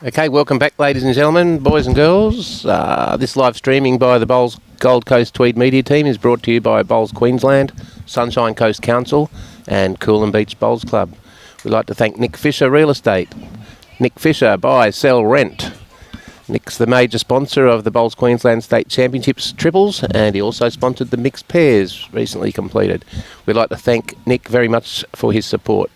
Okay, welcome back, ladies and gentlemen, boys and girls. This live streaming by the Bowls Gold Coast Tweed Media Team is brought to you by Bowls Queensland, Sunshine Coast Council and Coolum Beach Bowls Club. We'd like to thank Nick Fisher Real Estate. Nick Fisher, buy, sell, rent. Nick's the major sponsor of the Bowls Queensland State Championships triples, and he also sponsored the mixed pairs recently completed. We'd like to thank Nick very much for his support.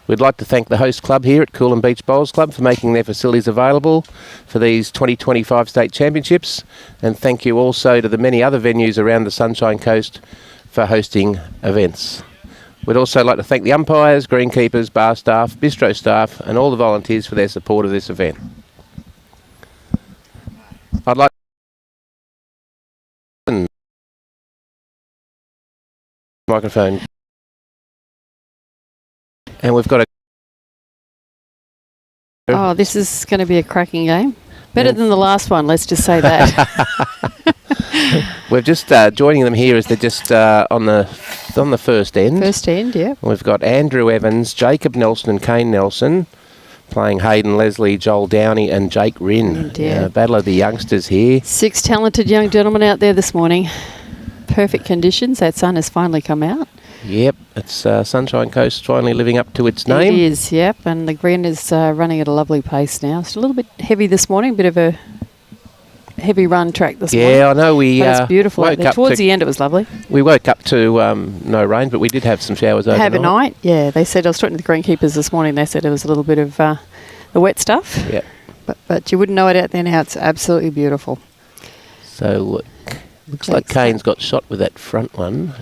We'd like to thank the host club here at Coolum Beach Bowls Club for making their facilities available for these 2025 State Championships, and thank you also to the many other venues around the Sunshine Coast for hosting events. We'd also like to thank the umpires, greenkeepers, bar staff, bistro staff and all the volunteers for their support of this event. I'd like microphone. And we've got a... Oh, this is going to be a cracking game. Better than the last one, let's just say that. We're just joining them here as they're just on the first end. First end, yeah. We've got Andrew Evans, Jacob Nelson and Kane Nelson playing Hayden, Leslie, Joel Downey and Jake Rynne. Battle of the youngsters here. 6 talented young gentlemen out there this morning. Perfect conditions. That sun has finally come out. Yep, it's Sunshine Coast finally living up to its name. It is, yep, and the green is running at a lovely pace now. It's a little bit heavy this morning, bit of a heavy run track this morning. Yeah, I know we it's beautiful out there. Towards the end it was lovely. We woke up to no rain, but we did have some showers overnight. Have a night, yeah. They said, I was talking to the greenkeepers this morning, they said it was a little bit of the wet stuff. Yep. But you wouldn't know it out there now. It's absolutely beautiful. So looks like Kane's got shot with that front one.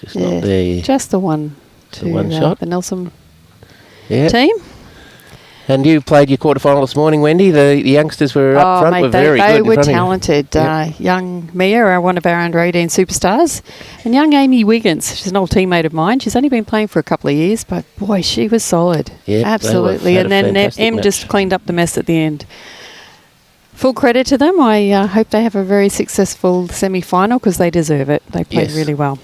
Just not there. Just the one shot. The Nelson team. And you played your quarterfinal this morning, Wendy. The youngsters were up front. Mate, they were talented. Young Mia, one of our under 18 superstars, and young Amy Wiggins. She's an old teammate of mine. She's only been playing for a couple of years, but boy, she was solid. Yep, absolutely. And then Em just cleaned up the mess at the end. Full credit to them. I hope they have a very successful semi-final because they deserve it. They played really well.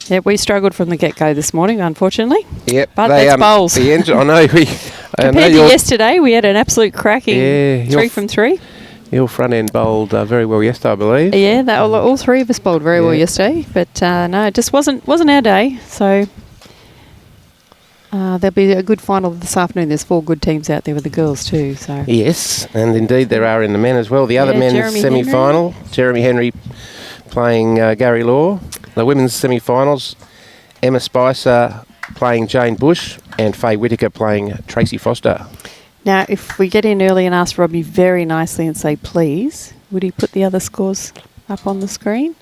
Yeah, we struggled from the get-go this morning, unfortunately. Yep, but that's bowls. I know. Compared to yesterday, we had an absolute cracking 3 from 3. Your front end bowled very well yesterday, I believe. Yeah, all 3 of us bowled very well yesterday, but no, it just wasn't our day. So there'll be a good final this afternoon. There's 4 good teams out there with the girls too. So yes, and indeed there are in the men as well. The other men's semi-final, Jeremy Henry playing Gary Law. The women's semi-finals, Emma Spicer playing Jane Bush and Faye Whitaker playing Tracy Foster. Now, if we get in early and ask Robbie very nicely and say, please, would he put the other scores up on the screen?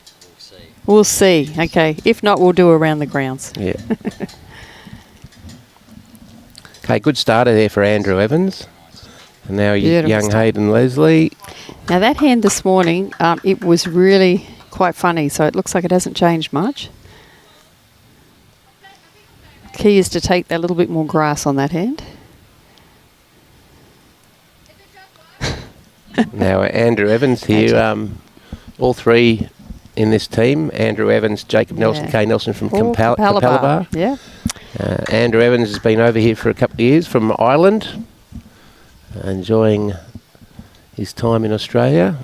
We'll see. Okay. If not, we'll do around the grounds. Yeah. Okay, good starter there for Andrew Evans. And now young Hayden Leslie. Now, that hand this morning, it was really quite funny, so it looks like it hasn't changed much. Key is to take that little bit more grass on that hand. Now Andrew Evans here, all 3 in this team. Andrew Evans, Jacob Nelson, Kane Nelson from Capalaba. Yeah. Andrew Evans has been over here for a couple of years from Ireland, enjoying his time in Australia.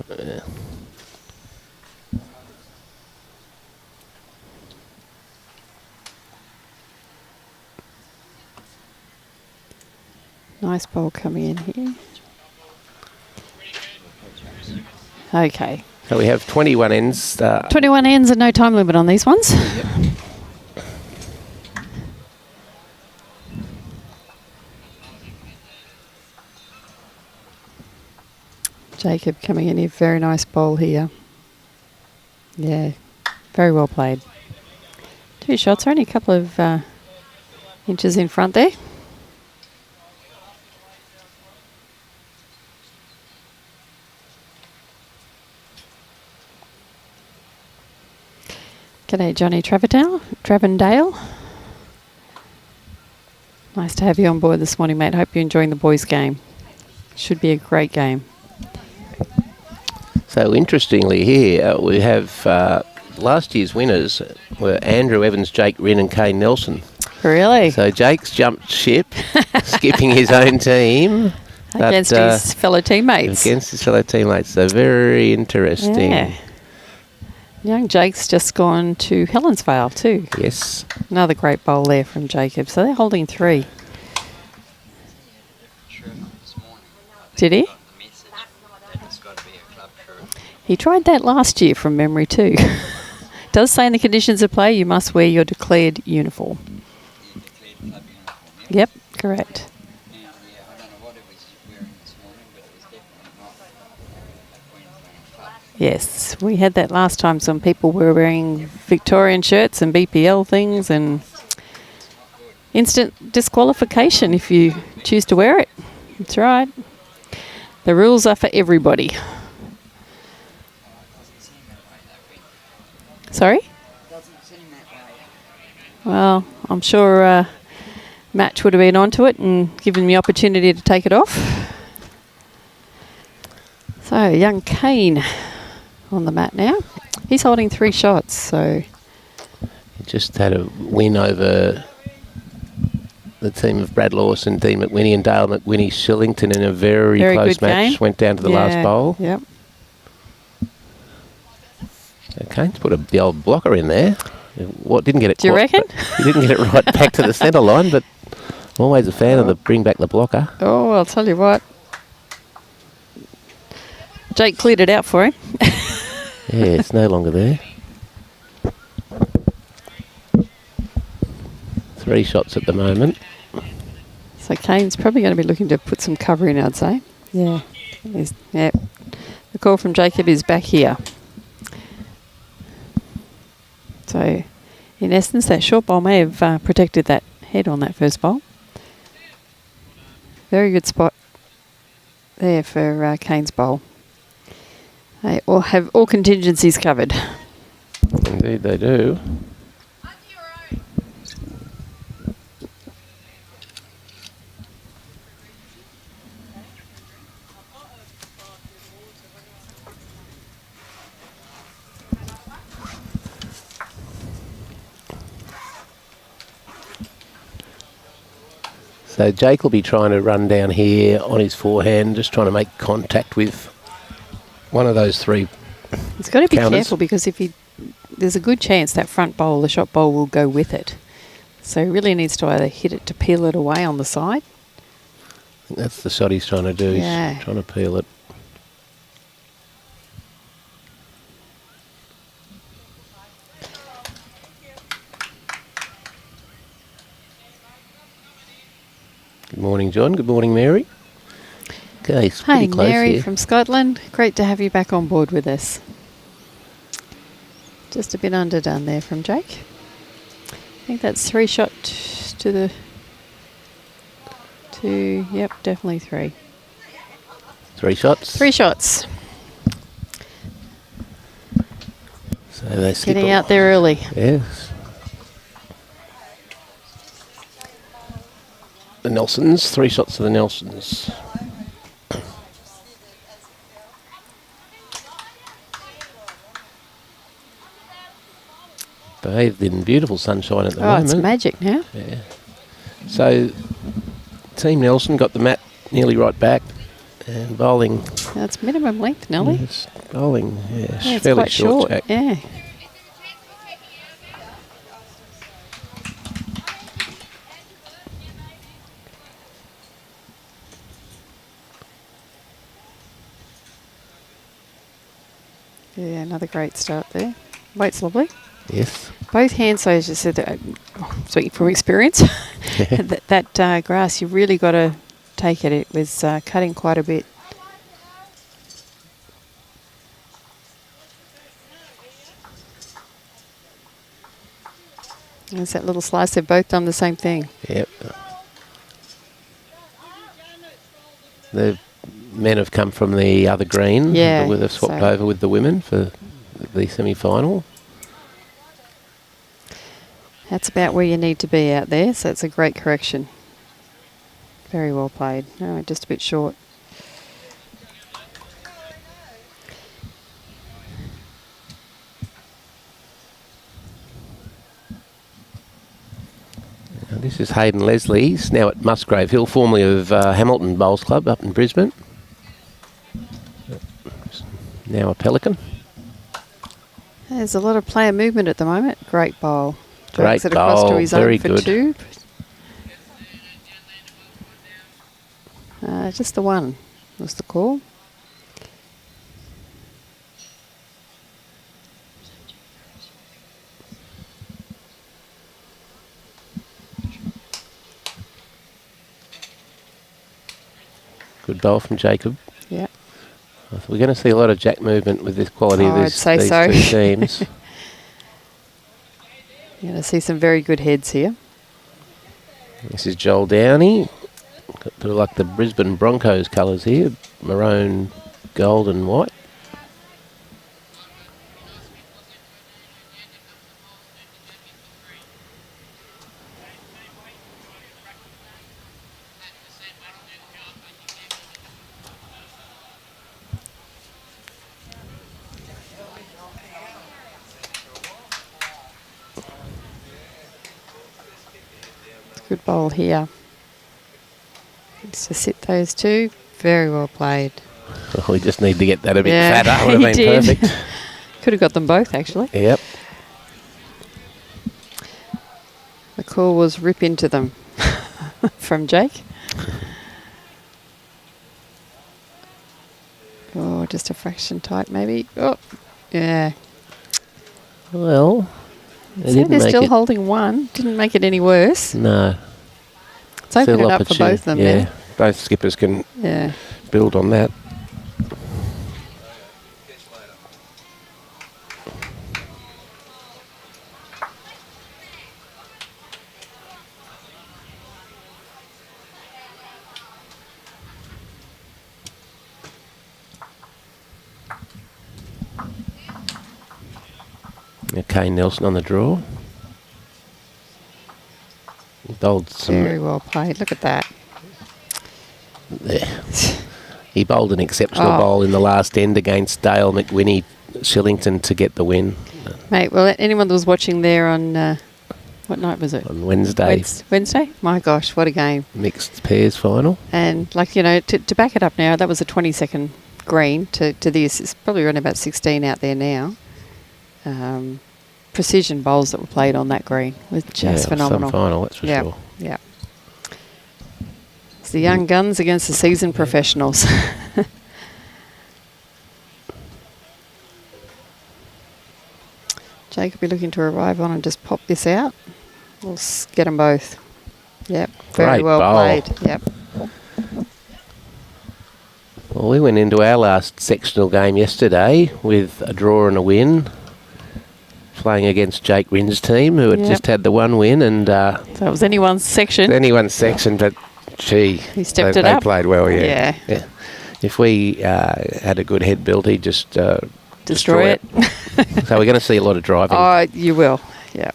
Nice bowl coming in here. Okay. So we have 21 ends. 21 ends and no time limit on these ones. Yep. Jacob coming in here. Very nice bowl here. Yeah. Very well played. 2 shots. Only a couple of inches in front there. G'day, Johnny Travendale. Nice to have you on board this morning, mate. Hope you're enjoying the boys' game. Should be a great game. So interestingly here, we have last year's winners were Andrew Evans, Jake Rynne and Kane Nelson. Really? So Jake's jumped ship, skipping his own team. Against his fellow teammates. Against his fellow teammates. So very interesting. Yeah. Young Jake's just gone to Helensvale too. Yes. Another great bowl there from Jacob. So they're holding 3. Did he? He tried that last year from memory too. Does say in the conditions of play you must wear your declared uniform. Yep, correct. Yes, we had that last time. Some people were wearing Victorian shirts and BPL things, and instant disqualification if you choose to wear it. That's right. The rules are for everybody. Sorry? Well, I'm sure Match would have been onto it and given me opportunity to take it off. So, young Kane on the mat now. He's holding 3 shots, so... He just had a win over the team of Brad Lawson, Dean McWhinney and Dale McWhinney-Shillington in a very close match. Game. Went down to the last bowl. Yep. So Kane's put the old blocker in there. What didn't get it? Do you reckon? He didn't get it right back to the centre line, but always a fan of the bring back the blocker. Oh, I'll tell you what. Jake cleared it out for him. Yeah, it's no longer there. 3 shots at the moment. So Kane's probably going to be looking to put some cover in, I'd say. Yeah. Yep. The call from Jacob is back here. So, in essence, that short bowl may have protected that head on that first bowl. Very good spot there for Kane's bowl. They all have all contingencies covered. Indeed they do. So Jake will be trying to run down here on his forehand, just trying to make contact with one of those 3 He's got to be counters. careful because there's a good chance that front bowl, the shot bowl, will go with it. So he really needs to either hit it to peel it away on the side. I think that's the shot he's trying to do. Yeah. He's trying to peel it. Good morning, John. Good morning, Mary. Okay, it's pretty close Mary here. from Scotland. Great to have you back on board with us. Just a bit underdone there from Jake. I think that's 3 shots to the... Yep, definitely 3. 3 shots. 3 shots. So they skip Getting out there early. Yes. The Nelsons. 3 shots to the Nelsons. Bathed in beautiful sunshine at the moment. Oh, it's magic now. Yeah. So, Team Nelson got the mat nearly right back and bowling. That's minimum length, Nelly. Yes, bowling, Yeah, it's fairly quite short. jack. Yeah. Yeah, another great start there. Weight's lovely. Yes. Both hands, so as you said, speaking from experience, that grass, you've really got to take it. It was cutting quite a bit. There's that little slice. They've both done the same thing. Yep. The men have come from the other green. Yeah, They've swapped over with the women for the semi-final. That's about where you need to be out there, so it's a great correction. Very well played. No, just a bit short. Now this is Hayden Leslie's, now at Musgrave Hill, formerly of Hamilton Bowls Club up in Brisbane. Now a Pelican. There's a lot of player movement at the moment. Great bowl. Great Drags it across to bowl, his very own for good. 2. Just the one was the call. Good bowl from Jacob. Yeah. We're going to see a lot of jack movement with this quality of I'd these say two so. teams. You're going to see some very good heads here. This is Joel Downey. Got like the Brisbane Broncos colours here, maroon, gold and white. Good bowl here. Just to sit those two. Very well played. We just need to get that a bit Yeah, fatter. Would have he been did. perfect. Could have got them both, actually. Yep. The call was rip into them from Jake. Oh, just a fraction tight, maybe. Oh, yeah. Well, So they're still holding one. Didn't make it any worse. No. It's opened Still it up for both of them yeah. now. Both skippers can Yeah. build on that. Now Kane Nelson on the draw. He bowled some. Very well played. Look at that. There. He bowled an exceptional Oh. bowl in the last end against Dale McWhinney Shillington to get the win Mate, well, anyone that was watching there on, what night was it? on Wednesday. Wednesday? My gosh, what a game. Mixed pairs final. And, like, you know, to back it up now, that was a 20-second green to this. It's probably around about 16 out there now. Precision bowls that were played on that green was just phenomenal. Some final, that's for sure. Yeah. It's the young guns against the seasoned professionals. Jake will be looking to arrive on and just pop this out. We'll get them both. Yep, very Great well bowl. played. Yep. Well, we went into our last sectional game yesterday with a draw and a win, playing against Jake Rynne's team, who had just had the one win, and So it was anyone's section. anyone's section, but gee, He stepped they it up. played well, yeah. Yeah. If we had a good head build, he'd just Destroy it. So we're going to see a lot of driving. Oh, you will. Yeah.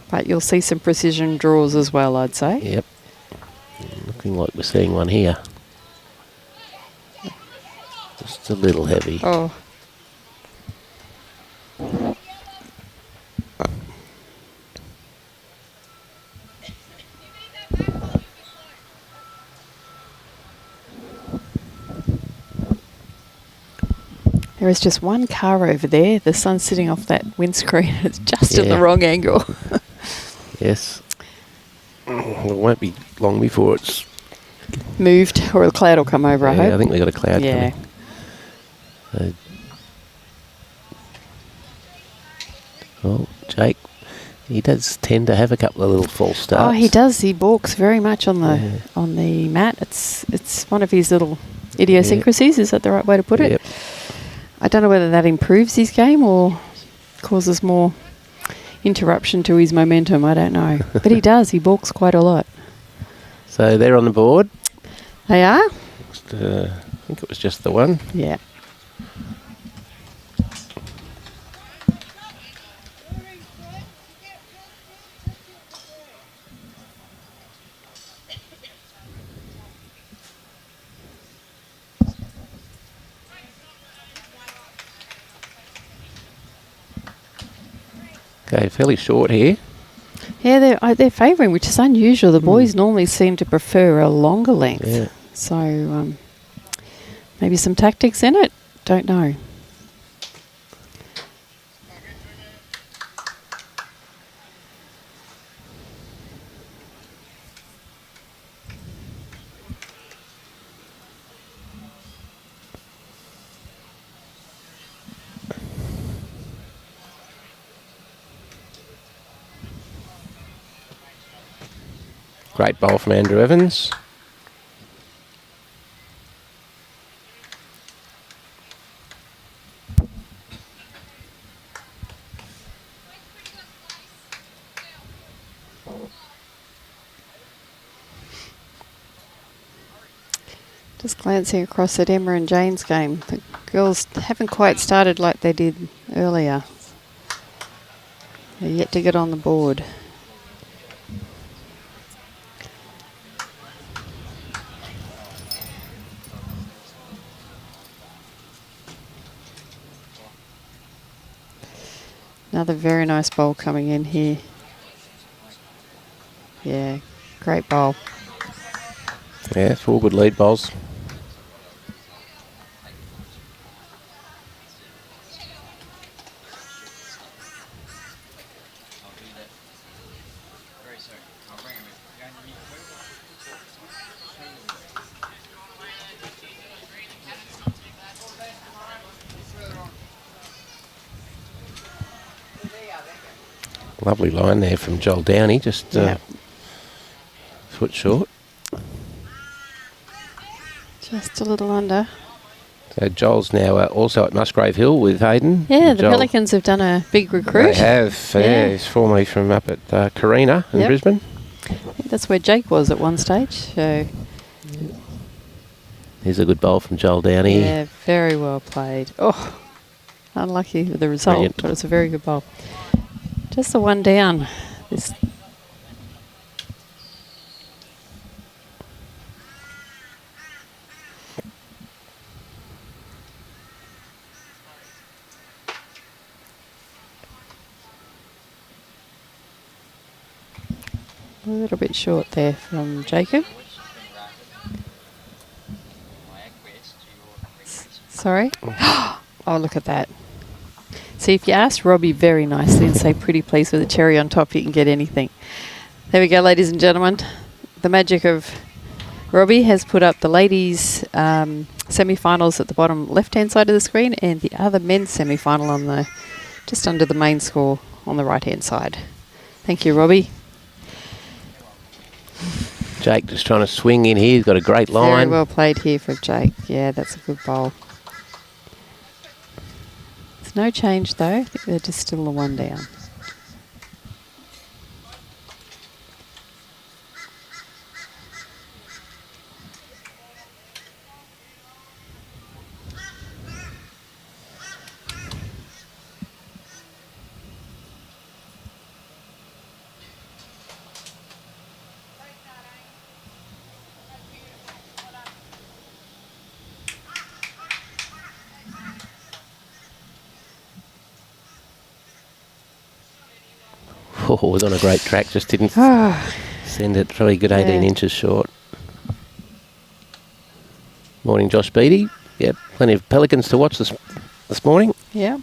But you'll see some precision draws as well, I'd say. Yep. Looking like we're seeing one here. Just a little heavy. Oh. There is just one car over there. The sun's sitting off that windscreen. It's just at the wrong angle. Yes. Well, it won't be long before it's moved, or a cloud will come over, I hope. I think they've got a cloud Yeah. coming. Well, Jake, he does tend to have a couple of little false starts. Oh, he does. He balks very much on the mat. It's one of his little idiosyncrasies. Is that the right way to put it? Yep. I don't know whether that improves his game or causes more interruption to his momentum. I don't know. But he does. He balks quite a lot. So they're on the board. They are? I think it was just the one. Yeah. Okay, fairly short here. Yeah, they're favouring, which is unusual. The boys normally seem to prefer a longer length. Yeah. So maybe some tactics in it. Don't know. Great bowl from Andrew Evans. Just glancing across at Emma and Jane's game. The girls haven't quite started like they did earlier. They're yet to get on the board. Another very nice bowl coming in here. Yeah, great bowl. Yeah, 4 good lead bowls. Lovely line there from Joel Downey, just foot short. Just a little under. So Joel's now also at Musgrave Hill with Hayden. Yeah, the Pelicans have done a big recruit. They have. Yeah, he's formerly from up at Carina in Brisbane. I think that's where Jake was at one stage. So here's a good bowl from Joel Downey. Yeah, very well played. Oh, unlucky with the result, Brilliant. but it's a very good bowl. Just the one down. This. A little bit short there from Jacob. Sorry? Oh, look at that. See, if you ask Robbie very nicely and say pretty please with a cherry on top, you can get anything. There we go, ladies and gentlemen. The magic of Robbie has put up the ladies' semi-finals at the bottom left-hand side of the screen and the other men's semi-final on the just under the main score on the right-hand side. Thank you, Robbie. Jake just trying to swing in here. He's got a great line. Very well played here for Jake. Yeah, that's a good bowl. There's no change though. I think they're just still the one down. Oh, was on a great track, just didn't send it. Probably good 18 inches short. Morning, Josh Beattie. Yep, plenty of Pelicans to watch this morning. Yeah.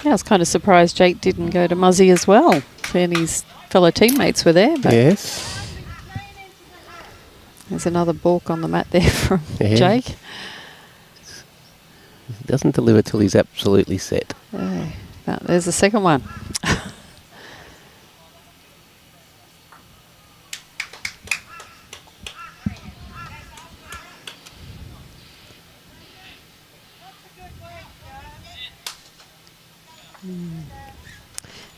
I was kind of surprised Jake didn't go to Muzzy as well. And his fellow teammates were there. But yes. There's another balk on the mat there from Jake. He doesn't deliver till he's absolutely set. But there's the second one.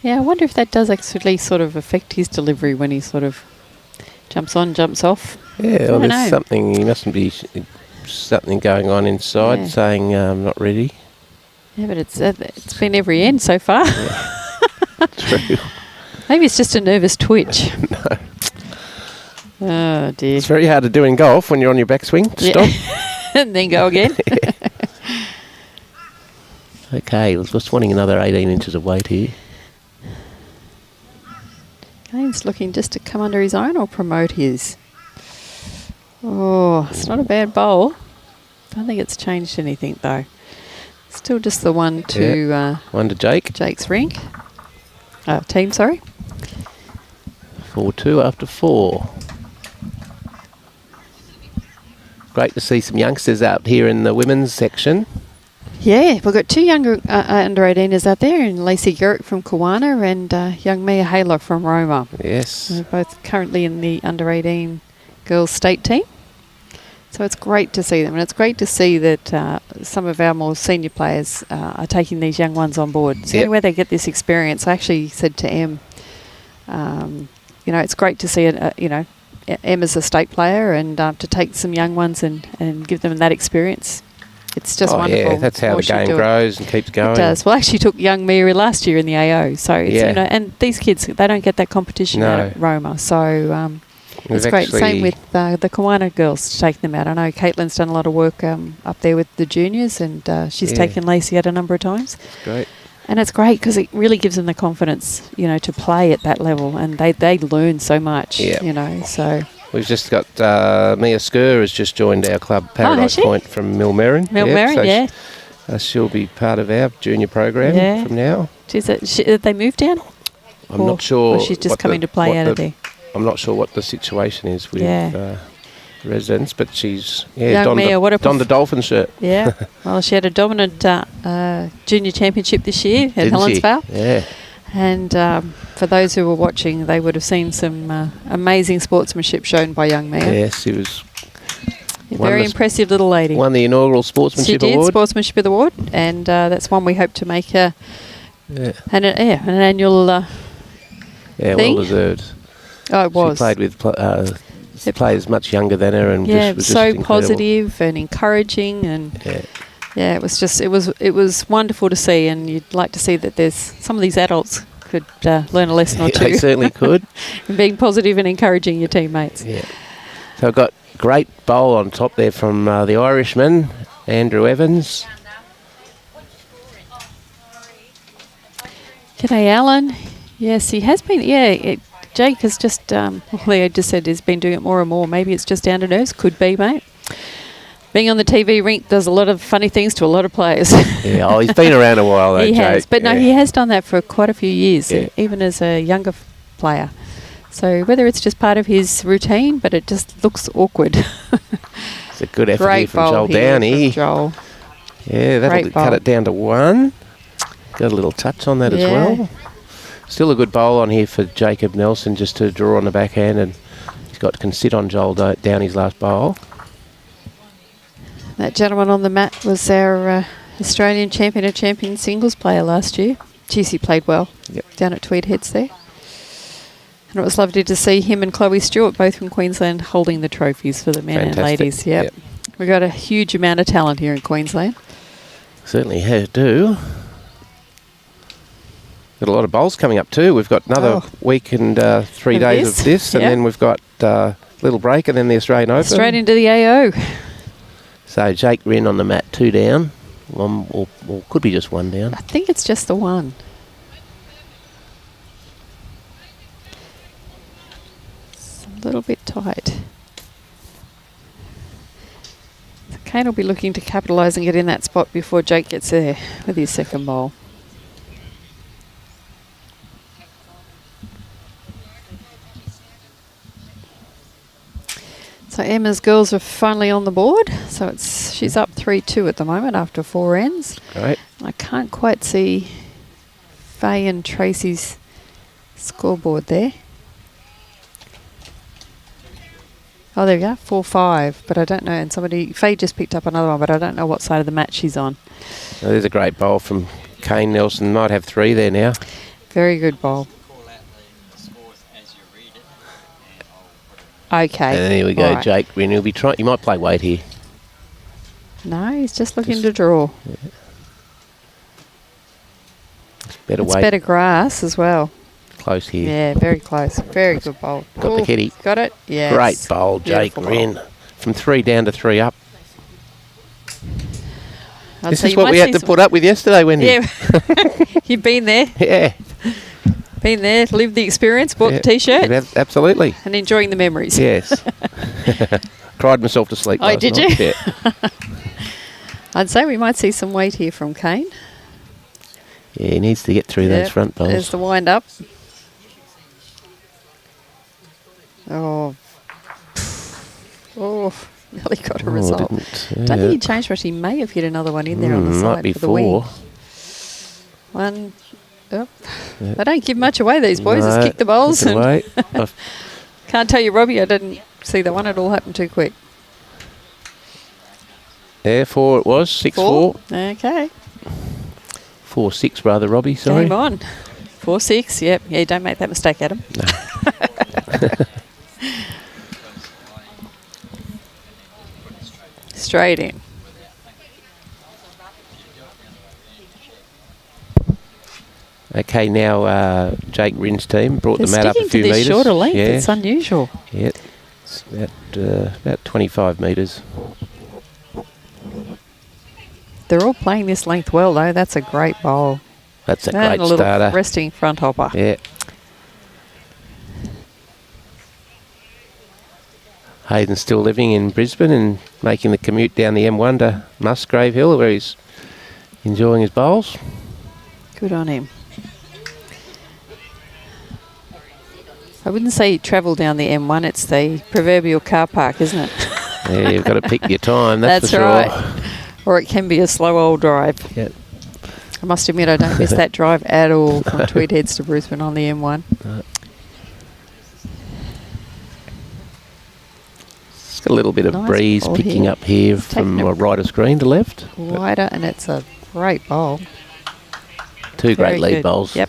Yeah, I wonder if that does actually sort of affect his delivery when he sort of jumps on, jumps off. Yeah, well, there's something. He mustn't be something going on inside, saying I'm not ready. Yeah, but it's been every end so far. Yeah. True. Maybe it's just a nervous twitch. No. Oh dear. It's very hard to do in golf when you're on your backswing. Stop. And then go again. Okay, we're just wanting another 18 inches of weight here. Kane's looking just to come under his own or promote his. Oh, it's not a bad bowl. I don't think it's changed anything though. Still just the one to one to Jake. Jake's rink. Team, sorry. 4-2 after 4. Great to see some youngsters out here in the women's section. Yeah, we've got 2 younger under 18ers out there, and Lacey Garrick from Kawana and young Mia Haler from Roma. Yes. They're both currently in the under 18 girls state team. So it's great to see them, and it's great to see that some of our more senior players are taking these young ones on board. It's the only way they get this experience. I actually said to Em, it's great to see Em as a state player and to take some young ones and give them that experience. It's just wonderful. Yeah, that's how the game grows and keeps going. It does. Well, I actually took young Miri last year in the AO, so it's, and these kids, they don't get that competition out at Roma, so it's great. Same with the Kawana girls to take them out. I know Caitlin's done a lot of work up there with the juniors, and she's taken Lacey out a number of times. That's great. And it's great because it really gives them the confidence, to play at that level, and they learn so much, so... We've just got Mia Skur has just joined our club, Paradise Point from Millmerran. So she'll be part of our junior program from now. Did they move down? I'm not sure. Or she's just coming to play out of there? I'm not sure what the situation is with residents, but she's donned the Dolphin shirt. Yeah. Well, she had a dominant junior championship this year at Helensvale. Yeah. And for those who were watching, they would have seen some amazing sportsmanship shown by young Mia. Yes, she was a very impressive little lady. Won the inaugural sportsmanship award. She did, sportsmanship award, and that's one we hope to make an annual thing. Well deserved. Oh, it was. She played with players much younger than her, and was so incredible. Positive and encouraging, and it was wonderful to see, and you'd like to see that there's some of these adults could learn a lesson or two. They certainly could. And being positive and encouraging your teammates. Yeah. So I've got great bowl on top there from the Irishman, Andrew Evans. G'day, Alan. Yes, he has been. Yeah, Jake has just, Leo just said he's been doing it more and more. Maybe it's just down to nerves. Could be, mate. Being on the TV rink does a lot of funny things to a lot of players. Yeah, he's been around a while, though, He has, Jake. But no, he has done that for quite a few years, even as a younger player. So whether it's just part of his routine, but it just looks awkward. It's a good effort here from Joel Downey. Joel. Yeah, that'll cut it down to 1. Got a little touch on that as well. Still a good bowl on here for Jacob Nelson just to draw on the backhand, and can sit on Joel Downey's last bowl. That gentleman on the mat was our Australian champion singles player last year. Geez, he played well down at Tweed Heads there. And it was lovely to see him and Chloe Stewart, both from Queensland, holding the trophies for the men and ladies. Yep. We've got a huge amount of talent here in Queensland. Certainly do. Got a lot of bowls coming up too. We've got another week and 3 days of this, and then we've got a little break, and then the Australian Open. Straight into the AO. So Jake Rynne on the mat, 2 down. Or could be just 1 down. I think it's just the 1. It's a little bit tight. So Kane will be looking to capitalise and get in that spot before Jake gets there with his second bowl. So Emma's girls are finally on the board. So she's up 3-2 at the moment after 4 ends. Great. I can't quite see Faye and Tracy's scoreboard there. Oh, there we go, 4-5. But I don't know. And Faye just picked up another one, but I don't know what side of the match she's on. Well, there's a great bowl from Kane Nelson. Might have 3 there now. Very good bowl. Okay. And here we go, Right. Jake Rynne. He'll be trying. He might play weight here. No, he's just looking to draw. Yeah. Better It's weight. better grass as well. Close here. Yeah, very close. Very good bowl. Got the heady. Got it? Yes. Great bowl, Jake Beautiful bowl. Rynne. From 3 down to 3 up. I'd This say is you what might we had see to some- put up with yesterday, Wendy. Yeah. You've been there. Yeah. Been there, lived the experience, bought Yeah. the T-shirt. Yeah, absolutely. And enjoying the memories. Yes. Cried myself to sleep Oh, last did night. you? Yeah. I'd say we might see some weight here from Kane. Yeah, he needs to get through those front bowls. There's the wind up. Oh. Oh, nearly got a result. Didn't, Don't think he changed much. He may have hit another one in there on the side might be for the wing. 4. One. Oh. Yeah. They don't give much away, these boys. No, Just kick the bowls. kick it And away. I've- can't tell you, Robbie, I didn't see that one. It all happened too quick. Yeah, 4 it was. 6-4. Okay. 4-6 rather, Robbie, sorry. Game on. 4-6. Yep. Yeah, don't make that mistake, Adam. Straight in. Okay, now Jake Rynne's team brought They're the mat up a sticking few to this metres. shorter length. Yeah, It's unusual. yeah. It's about 25 metres. They're all playing this length well, though. That's a great bowl. That's a And great a little starter. resting front hopper. Yeah. Hayden's still living in Brisbane and making the commute down the M1 to Musgrave Hill, where he's enjoying his bowls. Good on him. I wouldn't say travel down the M1. It's the proverbial car park, isn't it? Yeah, you've got to pick your time, that's for sure. right. Or it can be a slow old drive. Yeah. I must admit, I don't miss that drive at all from Tweed Heads to Brisbane on the M1. It's got a little bit of Nice breeze ball picking here. up here It's from taken a- right of screen to left. Wider, and it's a great bowl. Two Very great lead good. bowls. Yep.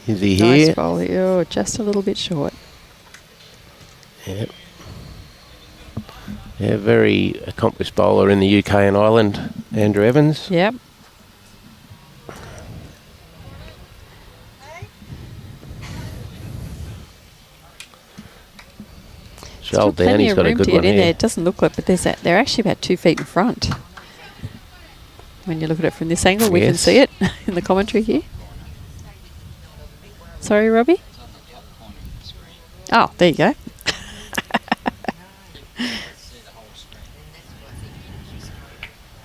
Is he Nice here? bowl here. Oh, just a little bit short. Yep. Yeah, very accomplished bowler in the UK and Ireland, Andrew Evans. Yep. Joel Plenty Downey's of got a room good to one get in there. here. It doesn't look like, but they're actually about 2 feet in front. When you look at it from this angle, we can Yes. see it in the commentary here. Sorry, Robbie? Oh, there you go.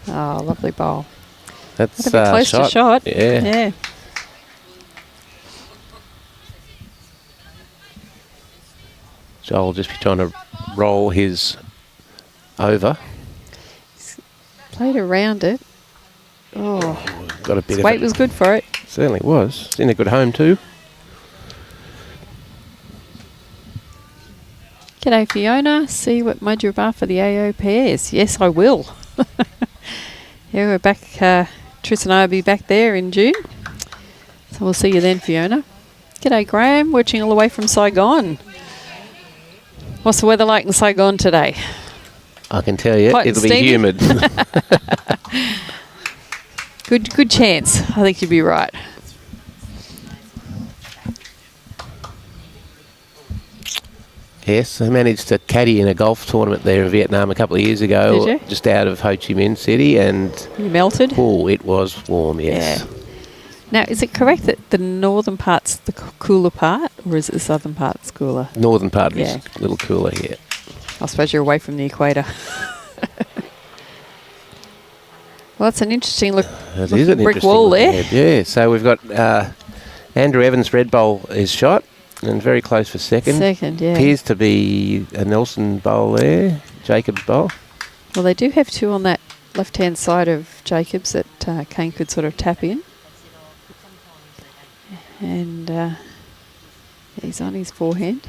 Oh, lovely bowl. That's A bit close to shot. Yeah. Yeah. Joel will just be trying to roll his over. Played around it. Oh, Got a bit his of weight it. was good for it. Certainly was. It's in a good home too. G'day, Fiona. See what mud you're bar for the AO pairs. Yes, I will. Yeah, we're back. Tris and I will be back there in June. So we'll see you then, Fiona. G'day, Graham. Watching all the way from Saigon. What's the weather like in Saigon today? I can tell you, Hot and it'll be steamy? humid. Good chance. I think you'd be right. Yes, I managed to caddy in a golf tournament there in Vietnam a couple of years ago, Did you? just out of Ho Chi Minh City, and You melted. oh, it was warm. Yes. Yeah. Now, is it correct that the northern part's the cooler part, or is it the southern part that's cooler? Northern part Yeah. is a little cooler here. I suppose you're away from the equator. Well, that's an interesting look. It looking is an brick interesting wall looking there. head. Yeah, so we've got Andrew Evans' red bowl is shot and very close for second. Second, yeah. Appears to be a Nelson bowl there, Jacob's bowl. Well, they do have two on that left-hand side of Jacobs that Kane could sort of tap in. And He's on his forehand.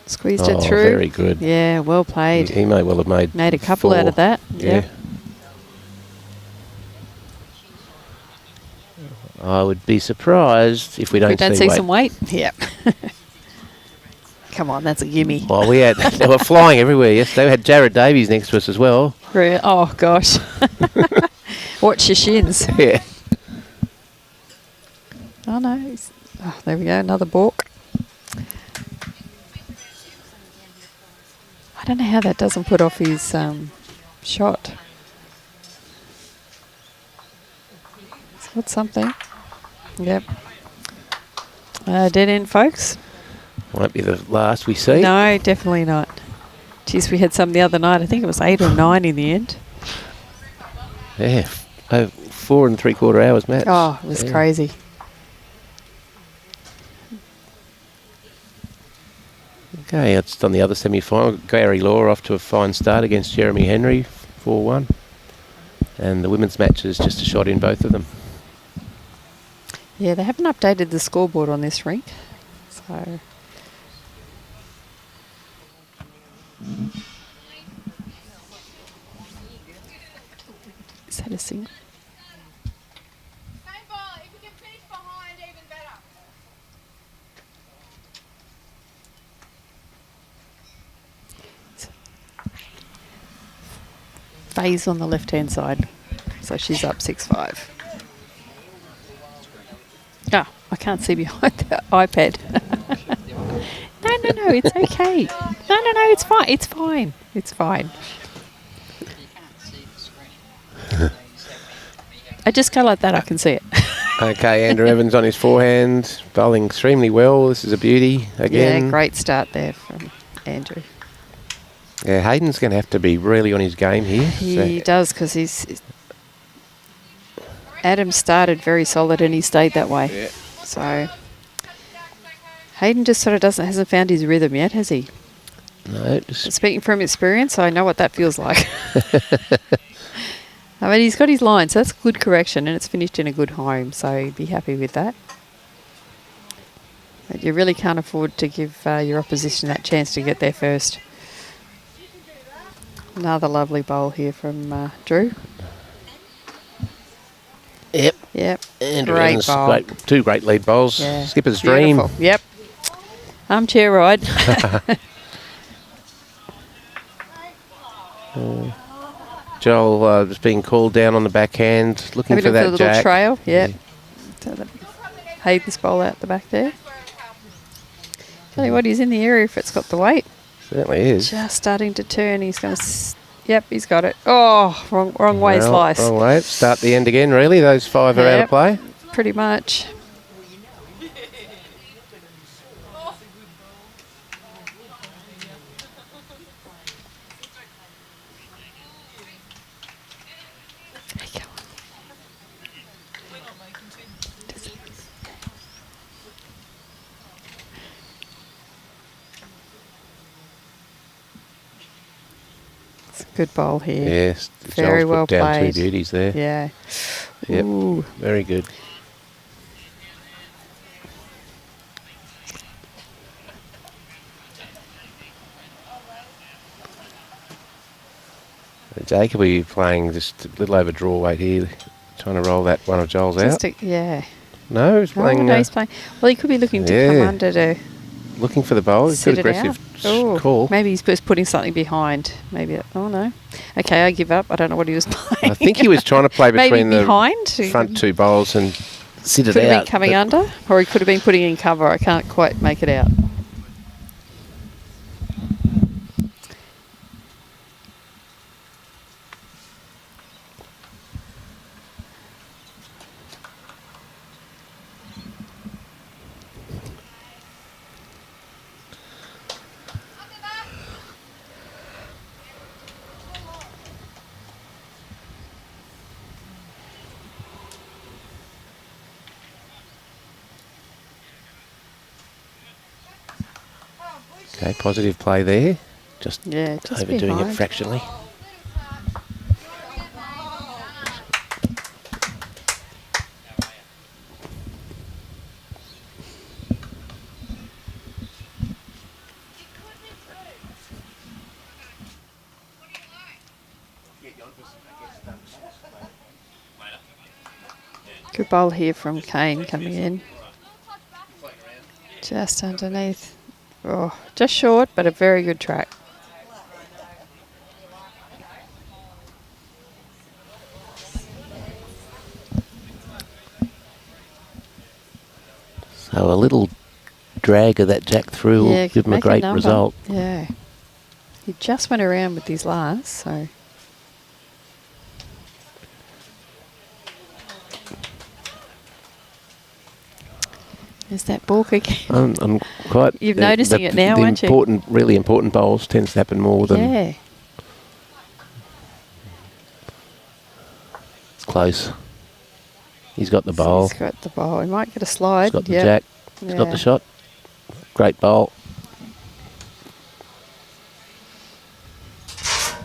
Squeezed it through. Very good. Yeah, well played. He may well have made a couple 4 out of that. Yeah. I would be surprised if we don't see some weight. Yep. Come on, that's a gimme. Well, they were flying everywhere yesterday. We had Jared Davies next to us as well. Oh, gosh. Watch your shins. Yeah. Oh, no. Oh, there we go, another balk. I don't know how that doesn't put off his shot. He's got something. Yep. Dead end, folks. Won't be the last we see. No, definitely not. Geez, we had some the other night. I think it was 8 or 9 in the end. Yeah. 4 3/4 hours match. Oh, it was crazy. Okay, it's on the other semi-final. Gary Law off to a fine start against Jeremy Henry, 4-1. And the women's match is just a shot in both of them. Yeah, they haven't updated the scoreboard on this rink. So... Is that a single? If you can finish behind, even better. Faye's on the left-hand side, so she's up 6-5. Oh, I can't see behind the iPad. No, it's okay. No, it's fine. It's fine. It's fine. I just go like that, I can see it. Okay, Andrew Evans on his forehand, bowling extremely well. This is a beauty again. Yeah, great start there from Andrew. Yeah, Hayden's going to have to be really on his game here. He does, because Adam started very solid and he stayed that way. Yeah. So Hayden just sort of hasn't found his rhythm yet, has he? No. Speaking from experience, I know what that feels like. I mean, he's got his line, so that's good correction, and it's finished in a good home, so be happy with that. But you really can't afford to give your opposition that chance to get there first. Another lovely bowl here from Drew. Yep. Yep. Andrew Great Evans, bowl. two great lead bowls. Yeah. Skipper's Beautiful. dream. Yep. Armchair ride. Joel just being called down on the backhand, looking for that little jack. trail. Yep. So Hayden's bowl out the back there. Tell you what, he's in the area if it's got the weight. Certainly is. Just starting to turn. He's going to... Yep, he's got it. Oh, wrong way slice. Wrong way. Start the end again, really. Those 5 are out of play. Pretty much. Good bowl here. Yes. Very Joel's well put down played. 2 beauties there. Yeah. Yep. Ooh. Very good. Jacob will be playing just a little over draw weight here, trying to roll that one of Joel's out. Yeah. No, he's playing. No, he's playing. Well, he could be looking to come under to looking for the bowl. It's a good aggressive call. Maybe he's just putting something behind. Maybe. Oh no. Okay, I give up. I don't know what he was playing. I think he was trying to play between the behind, front 2 bowls and sit it out. Could have been coming under, or he could have been putting in cover. I can't quite make it out. Okay, positive play there. Just just overdoing it behind. fractionally. Good bowl here from Kane coming in. Just underneath. Oh, just short, but a very good track. So a little drag of that jack through will give him a great result. Yeah. He just went around with his last, so. There's that balk again. I'm quite... You're noticing it now, aren't you? Really important bowls tends to happen more than... Yeah. It's close. He's got the bowl. He's got the bowl. He might get a slide. He's got the jack. He's got the shot. Great bowl.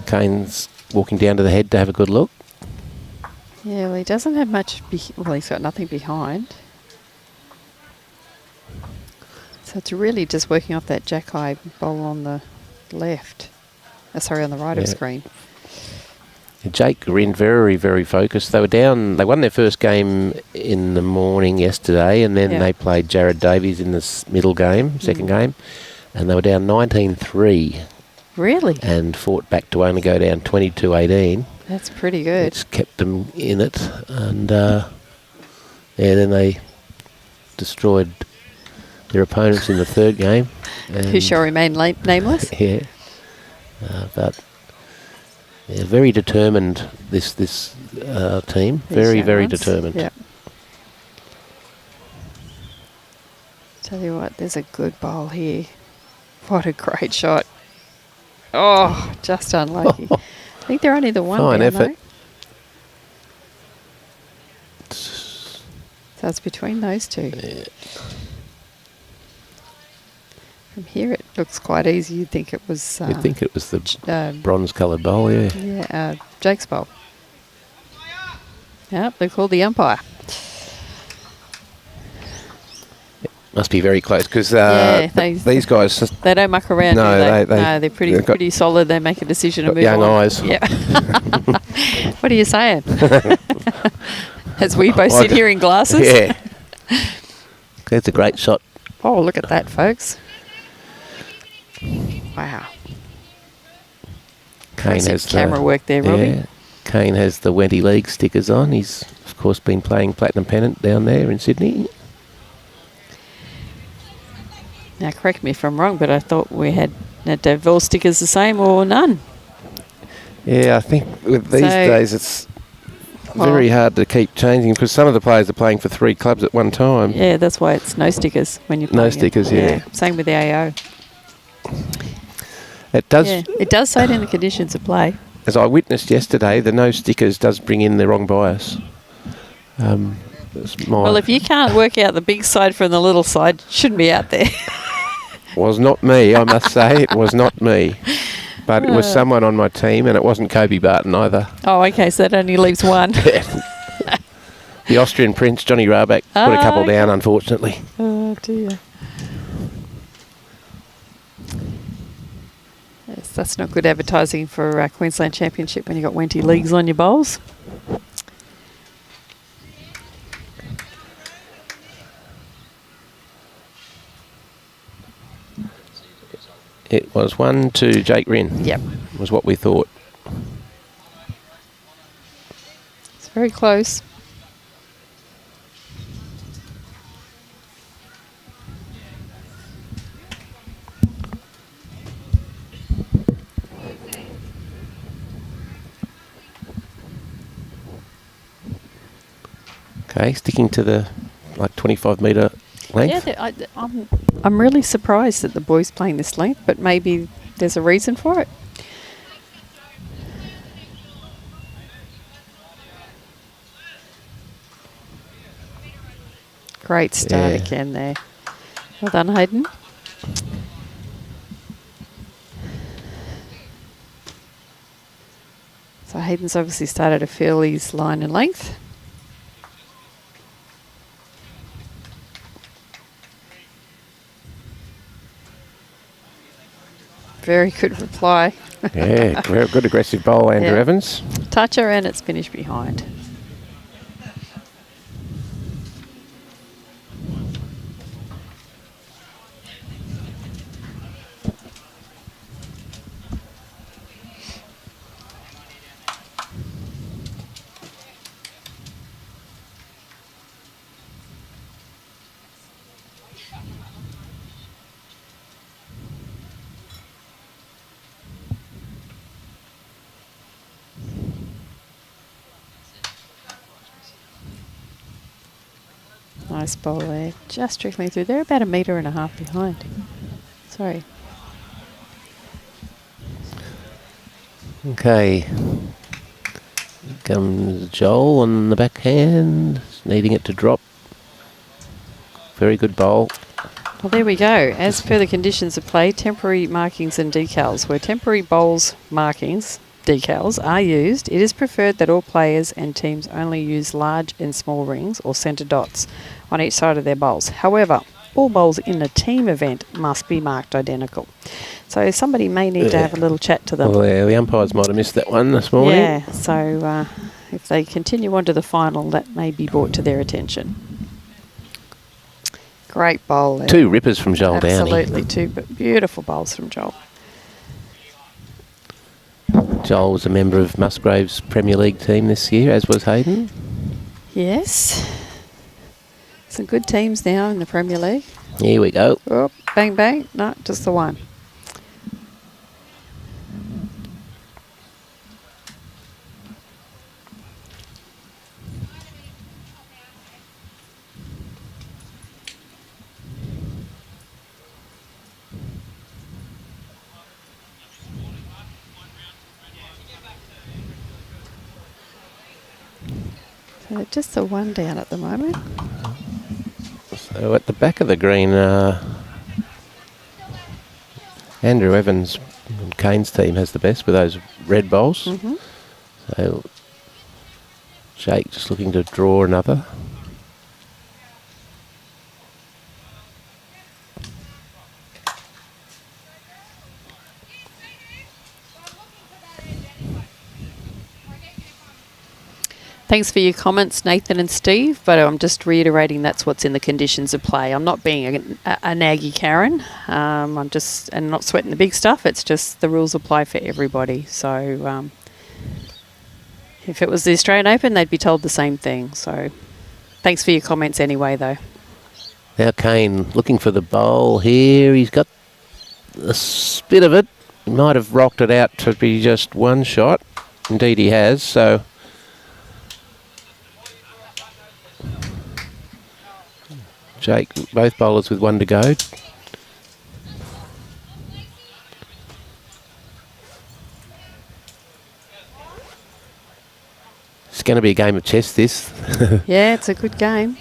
Kane's walking down to the head to have a good look. Yeah, well, he doesn't have much... well, he's got nothing behind. So it's really just working off that jack high bowl on the left. Sorry, on the right of screen. Jake Rynne very, very focused. They were down. They won their first game in the morning yesterday, and then they played Jared Davies in this middle game, second game, and they were down 19-3. Really? And fought back to only go down 22-18. That's pretty good. It's kept them in it, and then they destroyed their opponents in the third game. Who shall remain nameless? Yeah, but they're very determined. This team, very determined. Yeah. Tell you what, there's a good bowl here. What a great shot! Oh, just unlucky. I think they're only the one. Fine down, effort. Though. So it's between those two. Yeah. From here, it looks quite easy. You'd think it was. You'd think it was the bronze-coloured bowl, yeah. Yeah, Jake's bowl. Yep, they called the umpire. Must be very close because these guys. They don't muck around. No, do they? No, they're pretty solid. They make a decision to move young on. eyes. Yeah. What are you saying? As we both sit here in glasses. Yeah. That's a great shot. Oh, look at that, folks. Wow. Kane has camera work there, Robbie. Yeah. Kane has the Wenty League stickers on. He's, of course, been playing Platinum Pennant down there in Sydney. Now, correct me if I'm wrong, but I thought we had to have all stickers the same or none. Yeah, I think with these days it's very hard to keep changing because some of the players are playing for 3 clubs at one time. Yeah, that's why it's no stickers when you're playing. No stickers, yeah. Same with the AO. It does. Yeah, it does say it in the conditions of play. As I witnessed yesterday, the no stickers does bring in the wrong bias. Well, if you can't work out the big side from the little side, it shouldn't be out there. Was not me, I must say. It was not me. But it was someone on my team, and it wasn't Kobe Barton either. Oh, okay, so that only leaves one. The Austrian Prince, Johnny Raback, put a couple down, unfortunately. Oh, dear. Yes, that's not good advertising for Queensland Championship when you've got Wenty Leagues on your bowls. It was 1-2 Jake Rynne. Yep. Was what we thought. It's very close. Okay, sticking to the 25-metre length. Yeah, I'm really surprised that the boys playing this length, but maybe there's a reason for it. Great start again there. Well done, Hayden. So Hayden's obviously started to feel his line and length. Very good reply. Yeah, very good aggressive bowl, Andrew Evans. Toucher, and it's finished behind. Nice bowl there. Just trickling through. They're about 1.5 meters behind. Sorry. Okay. Comes Joel on the backhand, needing it to drop. Very good bowl. Well, there we go. As per the conditions of play, temporary markings and decals. Where temporary bowls markings, decals, are used, it is preferred that all players and teams only use large and small rings or centre dots on each side of their bowls. However, all bowls in a team event must be marked identical. So somebody may need to have a little chat to them. Well, yeah, the umpires might have missed that one this morning. Yeah, so if they continue on to the final, that may be brought to their attention. Great bowl there. 2 rippers from Joel Downey. Absolutely, 2 beautiful bowls from Joel. Joel was a member of Musgrave's Premier League team this year, as was Hayden. Yes. Some good teams now in the Premier League. Here we go. Oh, bang, bang. No, just the one. So just the one down at the moment. So at the back of the green, Andrew Evans and Kane's team has the best with those red bowls. Mm-hmm. So Jake just looking to draw another. Thanks for your comments, Nathan and Steve, but I'm just reiterating that's what's in the conditions of play. I'm not being a naggy Karen. I'm not sweating the big stuff. It's just the rules apply for everybody. So if it was the Australian Open, they'd be told the same thing. So thanks for your comments anyway, though. Now Kane looking for the bowl here. He's got a bit of it. He might have rocked it out to be just one shot. Indeed he has, so... Jake, both bowlers with one to go. It's going to be a game of chess, this. Yeah, it's a good game.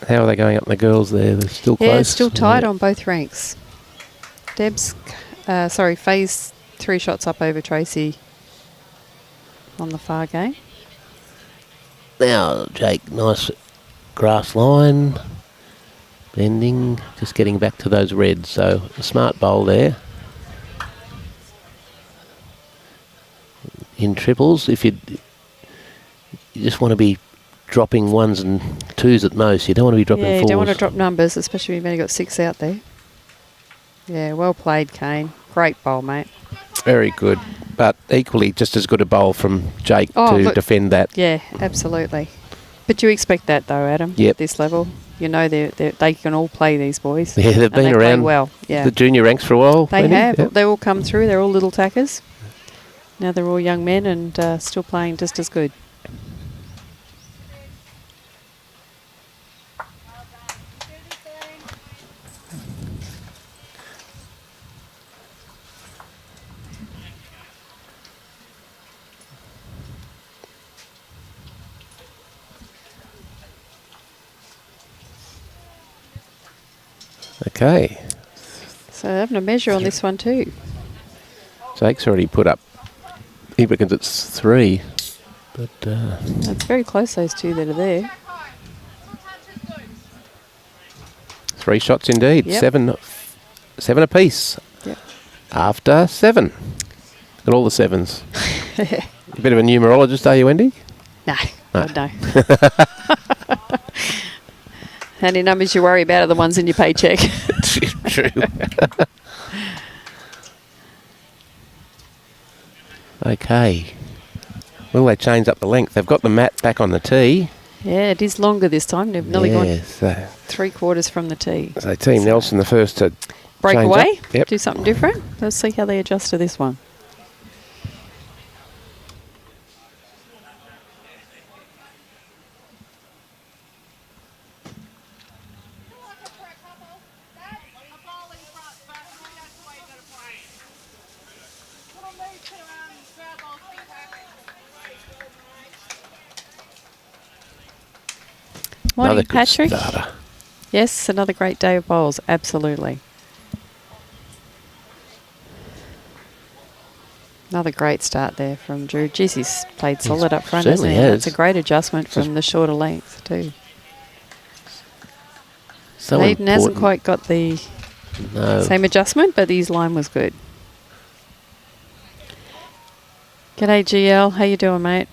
How are they going up the girls there? They're still close? Yeah, it's still tight on both ranks. Faye's 3 shots up over Tracy on the far game. Now, Jake, nice grass line, bending, just getting back to those reds. So a smart bowl there. In triples, if you just want to be dropping 1s and 2s at most. You don't want to be dropping 4s. Yeah, you don't want to drop numbers, especially when you've only got 6 out there. Yeah, well played, Kane. Great bowl, mate. Very good, but equally just as good a bowl from Jake to defend that. Yeah, absolutely. But you expect that though, Adam, yep. At this level. You know they can all play, these boys. Yeah, they've been around play well. Yeah. The junior ranks for a while. They have. Yep. They all come through. They're all little tackers. Now they're all young men and still playing just as good. Okay. So having a measure on this one too. Jake's already put up He reckons it's 3. But It's very close, those two that are there. 3 shots indeed. Yep. 7 apiece. Yep. After 7. Got all the 7s. A bit of a numerologist, are you, Wendy? No. No. God, no. How many numbers you worry about are the ones in your paycheck. True. Okay. Will they change up the length? They've got the mat back on the tee. Yeah, it is longer this time. They've nearly gone So 3/4 from the tee. Team Nelson the first to Break change away, up. Yep. do something different. Let's see how they adjust to this one. Morning, Another good Patrick. starter. Yes, another great day of bowls. Absolutely. Another great start there from Drew. Geez, he's played solid up front, hasn't he? certainly That's a has. great adjustment from the shorter length too. So Hayden hasn't important. quite got the No. same adjustment, but his line was good. G'day, GL. How you doing, mate?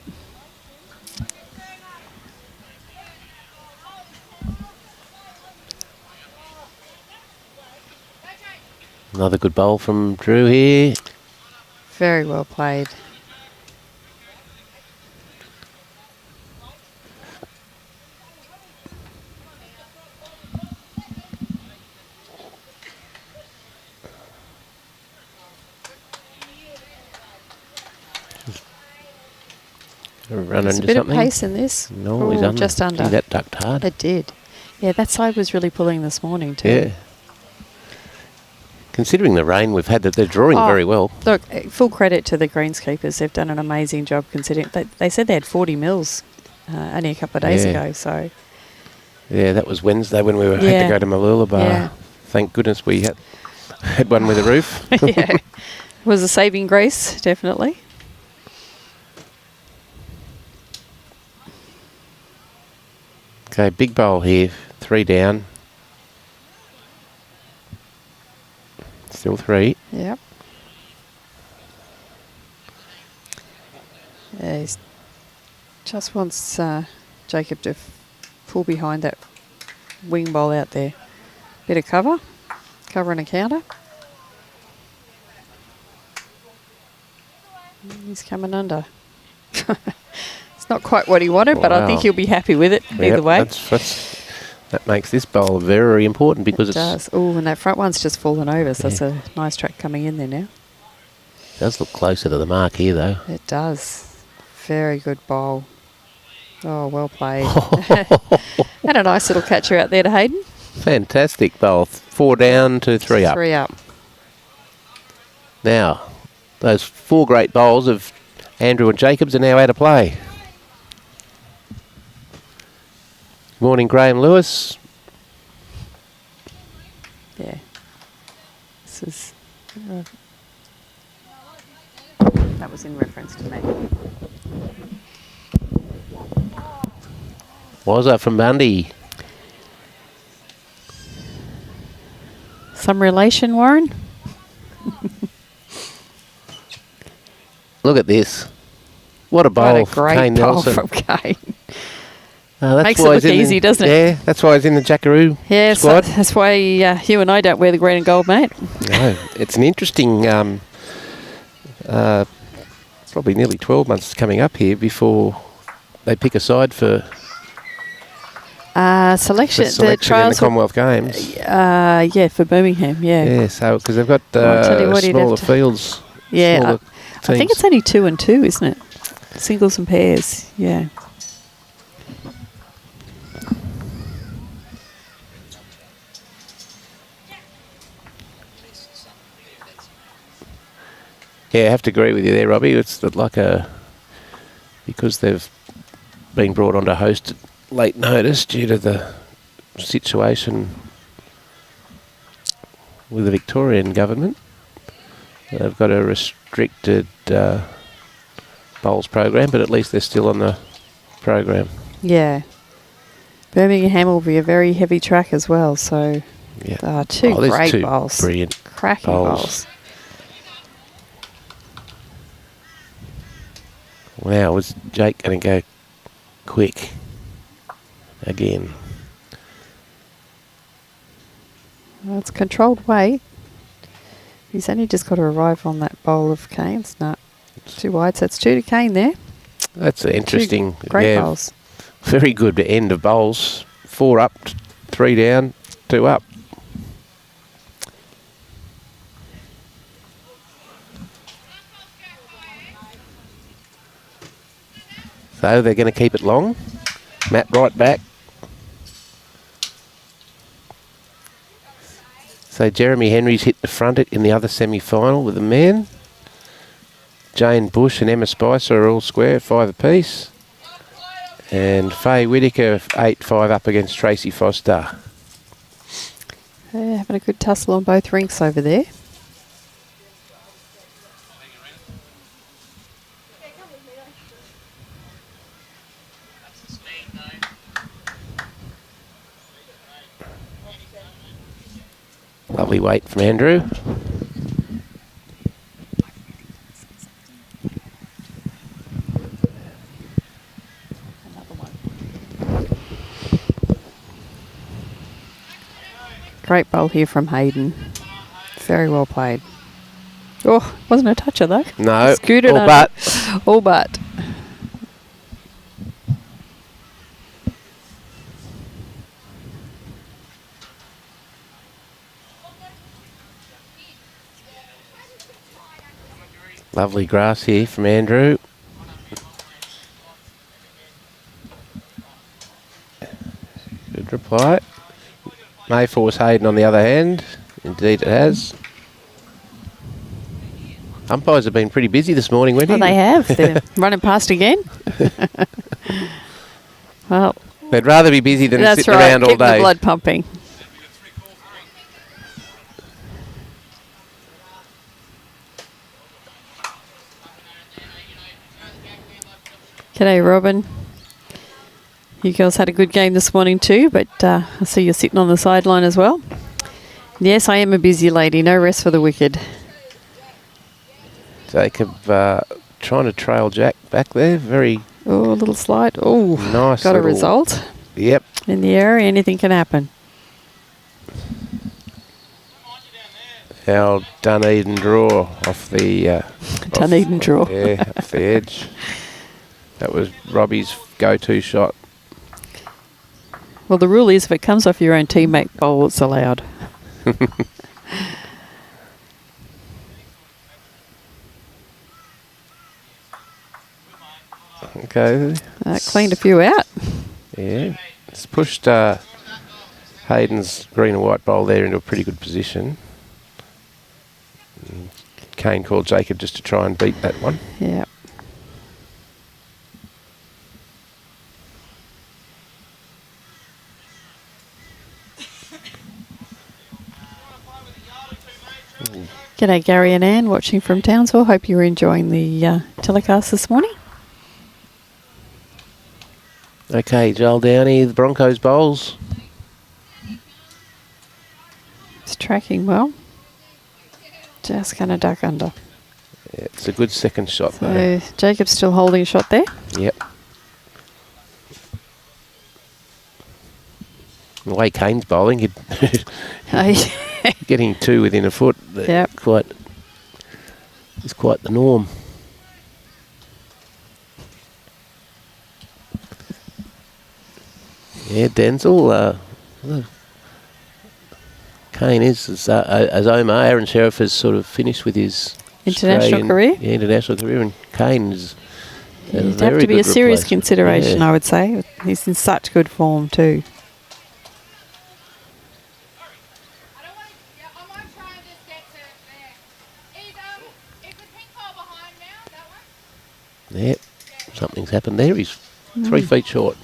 Another good bowl from Drew here. Very well played. Run There's a into bit something. of pace in this. No, he's Ooh, under. just under. Gee, that ducked hard. It did. Yeah, that side was really pulling this morning too. Yeah. Considering the rain we've had, that they're drawing Oh, very well. Look, full credit to the greenskeepers. They've done an amazing job considering they said they had 40 mils only a couple of days Yeah. ago. So Yeah, that was Wednesday when we had Yeah. to go to Mooloolaba. Yeah. Thank goodness we had one with a roof. yeah, it was a saving grace, definitely. Okay, big bowl here. 3 down. Still 3. Yep. Yeah, he just wants Jacob to pull behind that wing bowl out there. Bit of cover and a counter. He's coming under. It's not quite what he wanted, but I think Wow. he'll be happy with it either Yep, way. that makes this bowl very important because It does. Oh, and that front one's just fallen over, so that's a nice track coming in there now. it does look closer to the mark here, though. It does. Very good bowl. Oh, well played. Had a nice little catcher out there to Hayden. Fantastic bowl. 4 down to 3 up. 3 up. Now, those 4 great bowls of Andrew and Jacobs are now out of play. Morning, Graham Lewis. Yeah. This is. That was in reference to me. Wazza from Bundy. Some relation, Warren? Look at this. What a bowl. What a great Kane bowl Nelson. from Kane. That's Makes it why look he's in easy, doesn't it? Yeah, that's why he's in the Jackaroo Yeah, squad. so that's why you and I don't wear the green and gold, mate. No, it's an interesting, probably nearly 12 months coming up here before they pick a side for Selection. The selection in the trials. Commonwealth Games. Yeah, for Birmingham. Yeah. Yeah, so because they've got Well, I'll tell you what, he'd smaller have to- fields. Yeah, smaller I think teams. it's only 2 and 2, isn't it? Singles and pairs. Yeah. Yeah, I have to agree with you there, Robbie. It's like because they've been brought on to host at late notice due to the situation with the Victorian government. They've got a restricted bowls program, but at least they're still on the program. Yeah. Birmingham will be a very heavy track as well, so Yeah. two there's great two bowls. brilliant Cracking bowls. Wow, was Jake going to go quick again? Well, it's controlled weight. He's only just got to arrive on that bowl of Kane's. No, 2 wide, so it's 2 to Kane there. That's interesting. Great bowls. Very good end of bowls. 4 up, 3 down, 2 up. So they're going to keep it long. Matt right back. So Jeremy Henry's hit the front in the other semi-final with a man. Jane Bush and Emma Spicer are all square, 5 apiece. And Faye Whittaker 8-5 up against Tracy Foster. They're having a good tussle on both rinks over there. Lovely weight from Andrew. Great bowl here from Hayden. Very well played. Oh, wasn't a toucher though. No, Scooted all under. but. All but. Lovely grass here from Andrew. Good reply. May force Hayden on the other hand. Indeed it has. Umpires have been pretty busy this morning, Wendy. Well, they have. They're running past again. Well, they'd rather be busy than that's sitting right. around all Keep the day. blood pumping. G'day, Robin. You girls had a good game this morning too, but I see you're sitting on the sideline as well. Yes, I am a busy lady. No rest for the wicked. Jacob trying to trail Jack back there. Very Oh, a little slide. Oh, nice. got a result. Yep. In the area, anything can happen. Our Dunedin draw off the... Dunedin draw. Yeah, off the edge. That was Robbie's go-to shot. Well, the rule is if it comes off your own teammate bowl, it's allowed. Okay. Cleaned a few out. Yeah. It's pushed Hayden's green and white bowl there into a pretty good position. Kane called Jacob just to try and beat that one. Yeah. G'day Gary and Ann watching from Townsville. Hope you're enjoying the telecast this morning. Okay, Joel Downey, the Broncos bowls. It's tracking well. Just going to duck under. Yeah, it's a good second shot though. So Jacob's still holding a shot there. Yep. The way Kane's bowling, he'd getting 2 within a foot. Yep. It's quite the norm. Yeah, Denzel. Kane is, as Omar, Aaron Sheriff has sort of finished with his international career. Yeah, international career, and Kane is He'd have to be a serious consideration, I would say. He's in such good form too. I might try and just get to there. Is the pink ball behind now, that one? Yep, something's happened there. He's 3 feet short.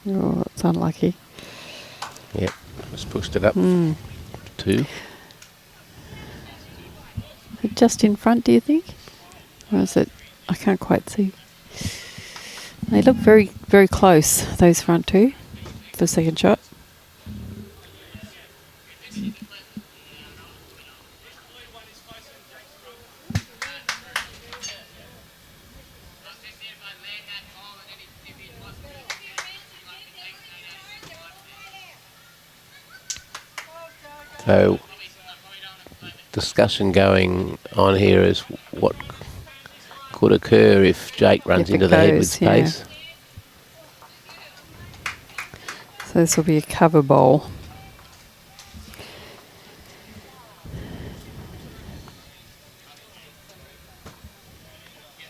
Oh, it's unlucky. Yep, just pushed it up. 2. Just in front, do you think? Or is it? I can't quite see. They look very, very close, those front 2, for the second shot. So, discussion going on here is what could occur if Jake runs If it into the head with goes, yeah. pace. So this will be a cover bowl.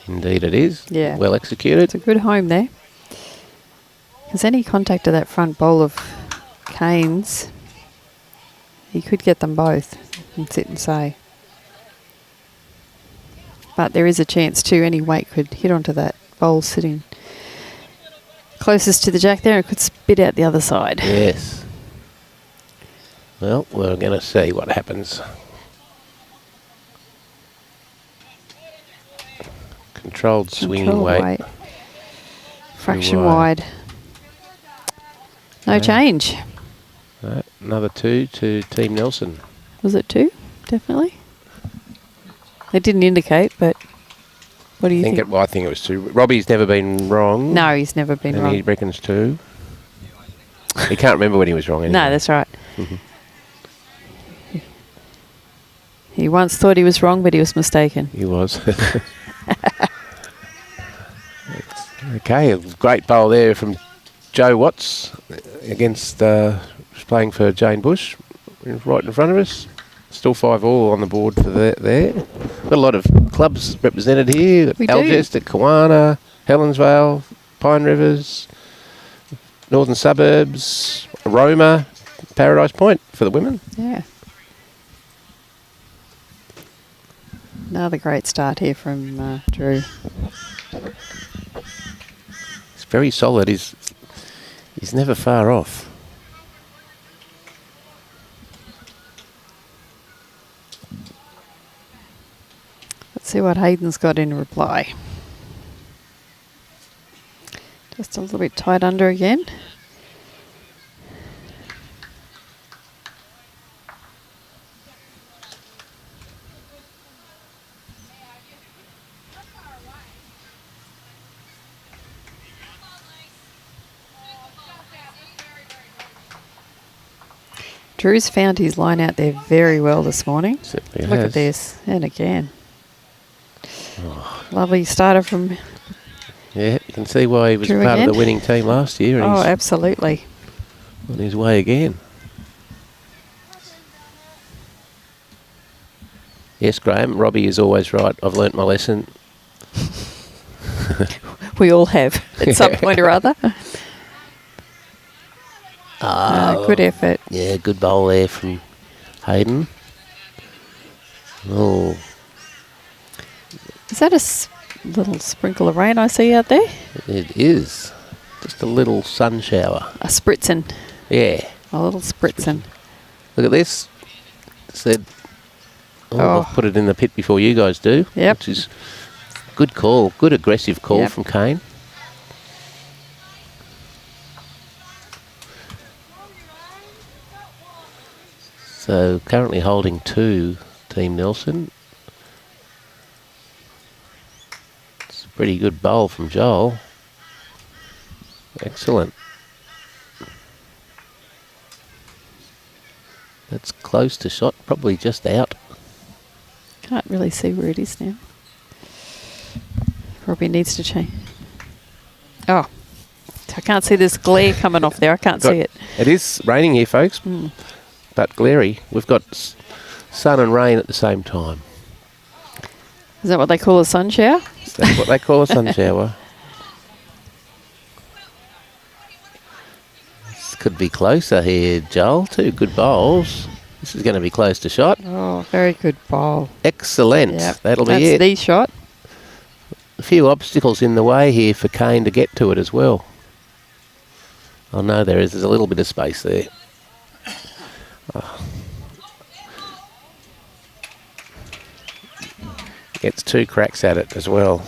Indeed it is. Yeah. Well executed. It's a good home there. Because any contact of that front bowl of Kane's, he could get them both and sit and say. But there is a chance too, any weight could hit onto that bowl sitting closest to the jack there and could spit out the other side. Yes. Well, we're going to see what happens. Controlled swing Controlled weight. Fraction wide. wide. No change. Right, another 2 to Team Nelson. Was it 2? Definitely. It didn't indicate, but what do you think? I think it was 2. Robbie's never been wrong. No, he's never been and wrong. he reckons 2. He can't remember when he was wrong anyway. No, that's right. He once thought he was wrong, but he was mistaken. He was. Okay, a great bowl there from Joe Watts against playing for Jane Bush, right in front of us. Still 5 all on the board for there. Got a lot of clubs represented here. We do. Algest, Kawana, Helensvale, Pine Rivers, Northern Suburbs, Roma, Paradise Point for the women. Yeah. Another great start here from Drew. It's very solid. He's never far off. Let's see what Hayden's got in reply. Just a little bit tight under again. Drew's found his line out there very well this morning. Certainly Look has. at this. And again. Lovely starter from... Yeah, you can see why he was Drew part again. of the winning team last year. And Oh, he's absolutely. on his way again. Yes, Graham, Robbie is always right. I've learnt my lesson. We all have at some point or other. Good effort. Yeah, good bowl there from Hayden. Oh, Is that a little sprinkle of rain I see out there? it is. Just a little sun shower. A spritzing. Yeah. A little spritzing. Look at this. Said, Oh. I'll put it in the pit before you guys do. Yep. Which is good call. Good aggressive call Yep. from Kane. So currently holding 2, Team Nelson. It's a pretty good bowl from Joel. Excellent. That's close to shot, probably just out. Can't really see where it is now. Probably needs to change. Oh, I can't see this glare coming off there. I can't see it. It is raining here, folks, but glary. We've got sun and rain at the same time. Is that what they call a sun shower? So that's what they call a sun shower. This could be closer here, Joel. 2 good bowls. This is going to be close to shot. Oh, very good bowl. Excellent. Yep. That'll be That's it. the shot. A few obstacles in the way here for Kane to get to it as well. Oh no, there's a little bit of space there. Gets 2 cracks at it as well.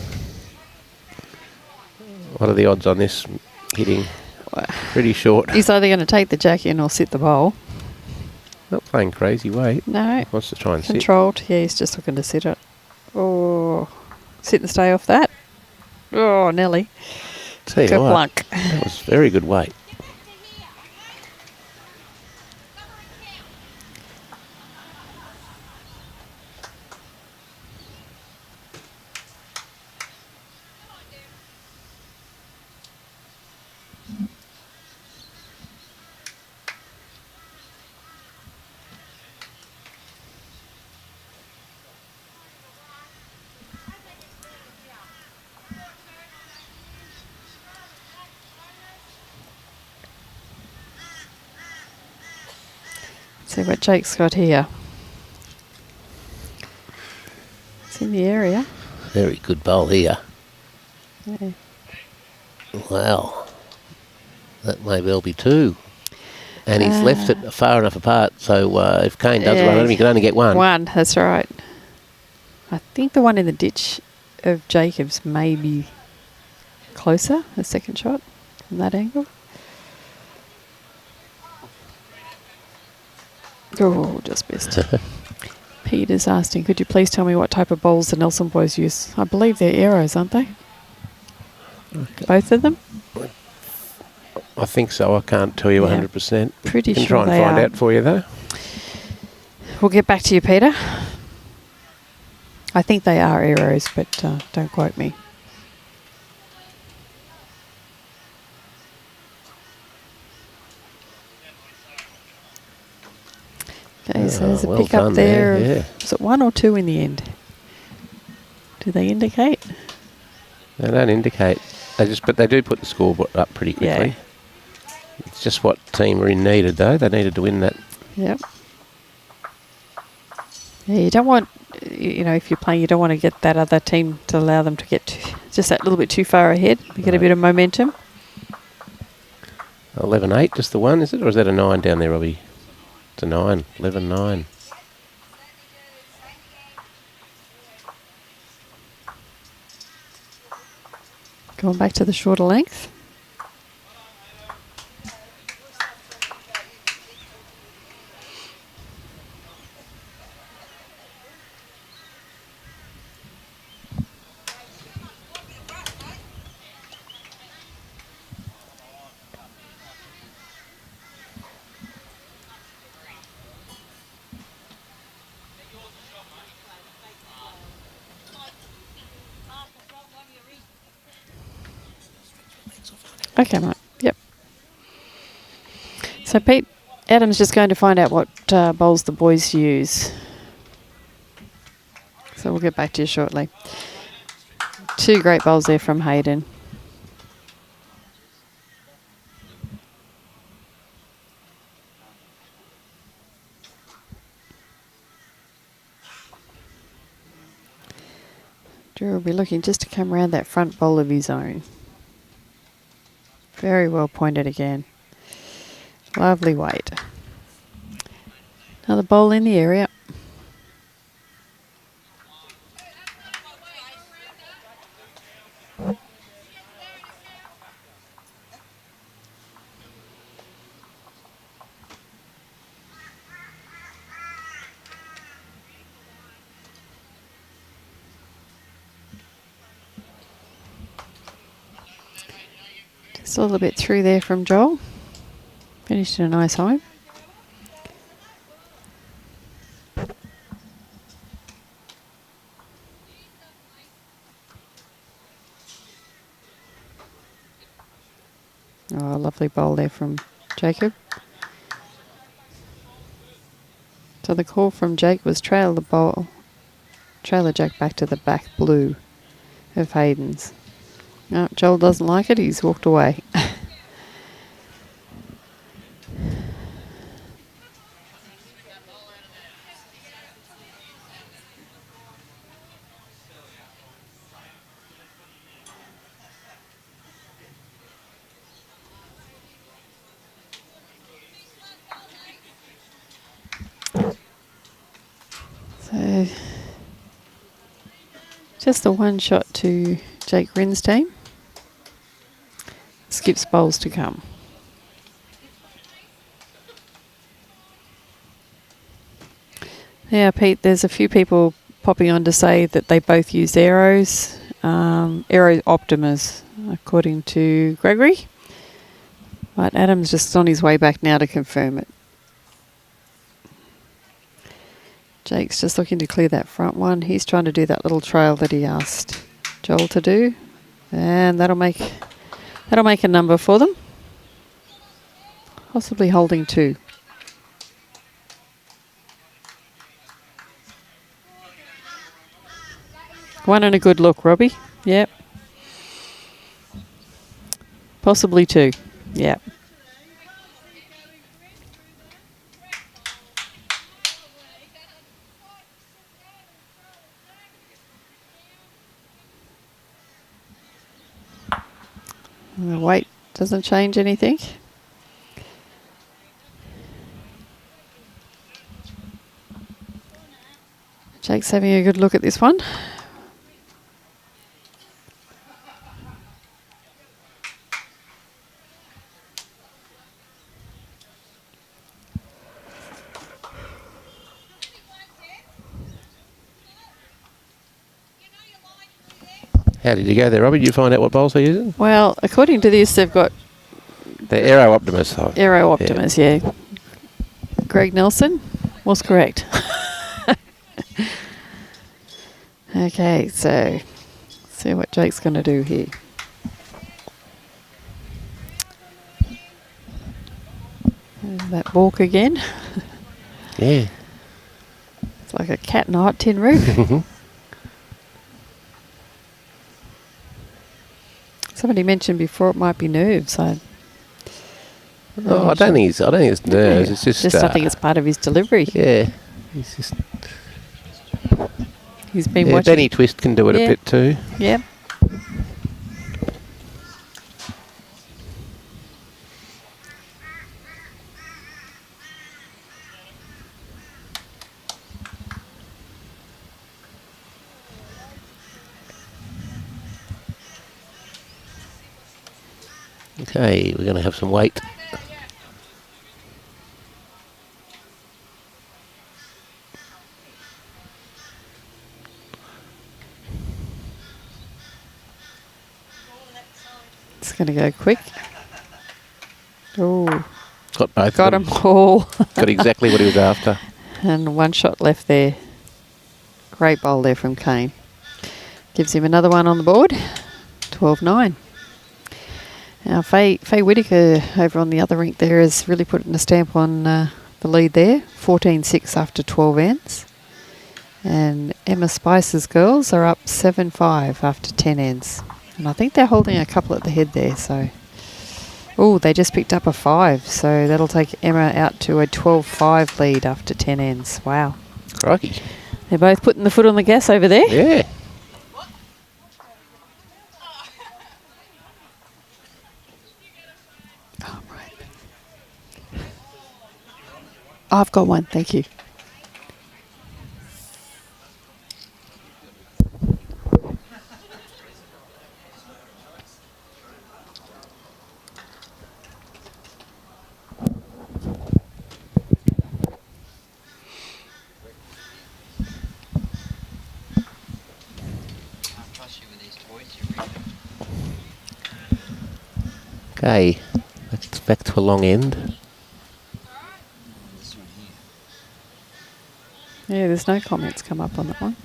What are the odds on this hitting? Pretty short. He's either going to take the jack in or sit the bowl. Not playing crazy weight. No. Wants to try and Controlled. Yeah, he's just looking to sit it. Oh, sit and stay off that. Oh, Nelly. Tell you Good what, luck. that was very good weight. See what Jake's got here. It's in the area. Very good bowl here. Yeah. Wow. That may well be 2. And he's left it far enough apart, so if Kane does run him, he can only get 1. 1, that's right. I think the one in the ditch of Jacobs may be closer, the second shot, from that angle. Oh, just missed. Peter's asking, could you please tell me what type of bowls the Nelson boys use? I believe they're arrows, aren't they? Okay. Both of them? I think so. I can't tell you 100%. Pretty can sure try and find out for you, though. We'll get back to you, Peter. I think they are arrows, but don't quote me. Okay, so there's a pick up there. Yeah. Was it 1 or 2 in the end? Do they indicate? They don't indicate. But they do put the scoreboard up pretty quickly. Yeah. It's just what team Rynne needed, though. They needed to win that. Yep. Yeah, you don't want, if you're playing, you don't want to get that other team to allow them to get just that little bit too far ahead. You get a bit of momentum. 11-8, just the one, is it? Or is that a 9 down there, Robbie? It's a 9. 11-9. Going back to the shorter length. Okay, mate. Yep. So, Pete, Adam's just going to find out what bowls the boys use. So we'll get back to you shortly. 2 great bowls there from Hayden. Drew will be looking just to come around that front bowl of his own. Very well pointed again. Lovely weight. Another bowl in the area. Just a little bit through there from Joel. Finished in a nice home. Oh, lovely bowl there from Jacob. So the call from Jake was trail the jack back to the back blue of Hayden's. No, Joel doesn't like it. He's walked away. So just the one shot to Jake Rynne's team. Skips bowls to come. Yeah, Pete, there's a few people popping on to say that they both use arrows. Aero Optimas, according to Gregory. But Adam's just on his way back now to confirm it. Jake's just looking to clear that front one. He's trying to do that little trail that he asked Joel to do. And that'll make a number for them. Possibly holding 2. One and a good look, Robbie. Yep. Possibly 2. Yep. And the weight doesn't change anything. Jake's having a good look at this one. How did you go there, Robbie? Did you find out what bowls they're using? Well, according to this, they've got The Aero Optimus. Oh. Aero Optimus, yeah. Greg Nelson was correct. Okay, so see what Jake's going to do here. There's that balk again. Yeah. It's like a cat in a hot tin roof. Somebody mentioned before it might be nerves. I don't think it's nerves. It's just I think it's part of his delivery. Yeah. He's just. He's been watching. Benny Twist can do it a bit too. Yep. Okay, we're going to have some weight. It's going to go quick. Oh, Got both. got of him all. Got exactly what he was after. And one shot left there. Great bowl there from Kane. Gives him another one on the board. 12-9. Now, Faye Whitaker over on the other rink there has really put a stamp on the lead there. 14-6 after 12 ends. And Emma Spicer's girls are up 7-5 after 10 ends. And I think they're holding a couple at the head there. So, oh, they just picked up a 5. So that'll take Emma out to a 12-5 lead after 10 ends. Wow. Crikey. They're both putting the foot on the gas over there. Yeah. Oh, right. I've got one, thank you. Okay, that's back to a long end. Yeah, there's no comments come up on that one.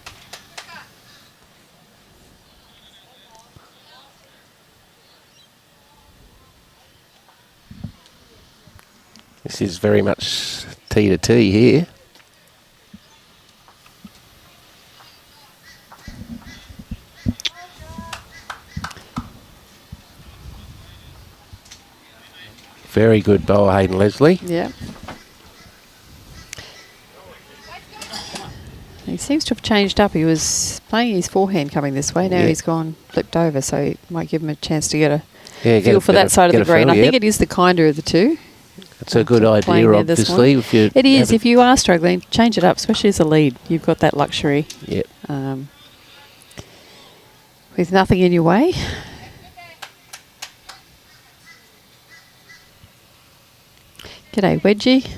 This is very much T to T here. Very good bowl, Hayden Leslie. Yeah. He seems to have changed up. He was playing his forehand coming this way. Now he's gone flipped over, so it might give him a chance to get a feel for that side of the green. I think it is the kinder of the two. It's a good idea, obviously. If you it is. If you are struggling, change it up, especially as a lead. You've got that luxury. Yep. With nothing in your way. G'day, Wedgie.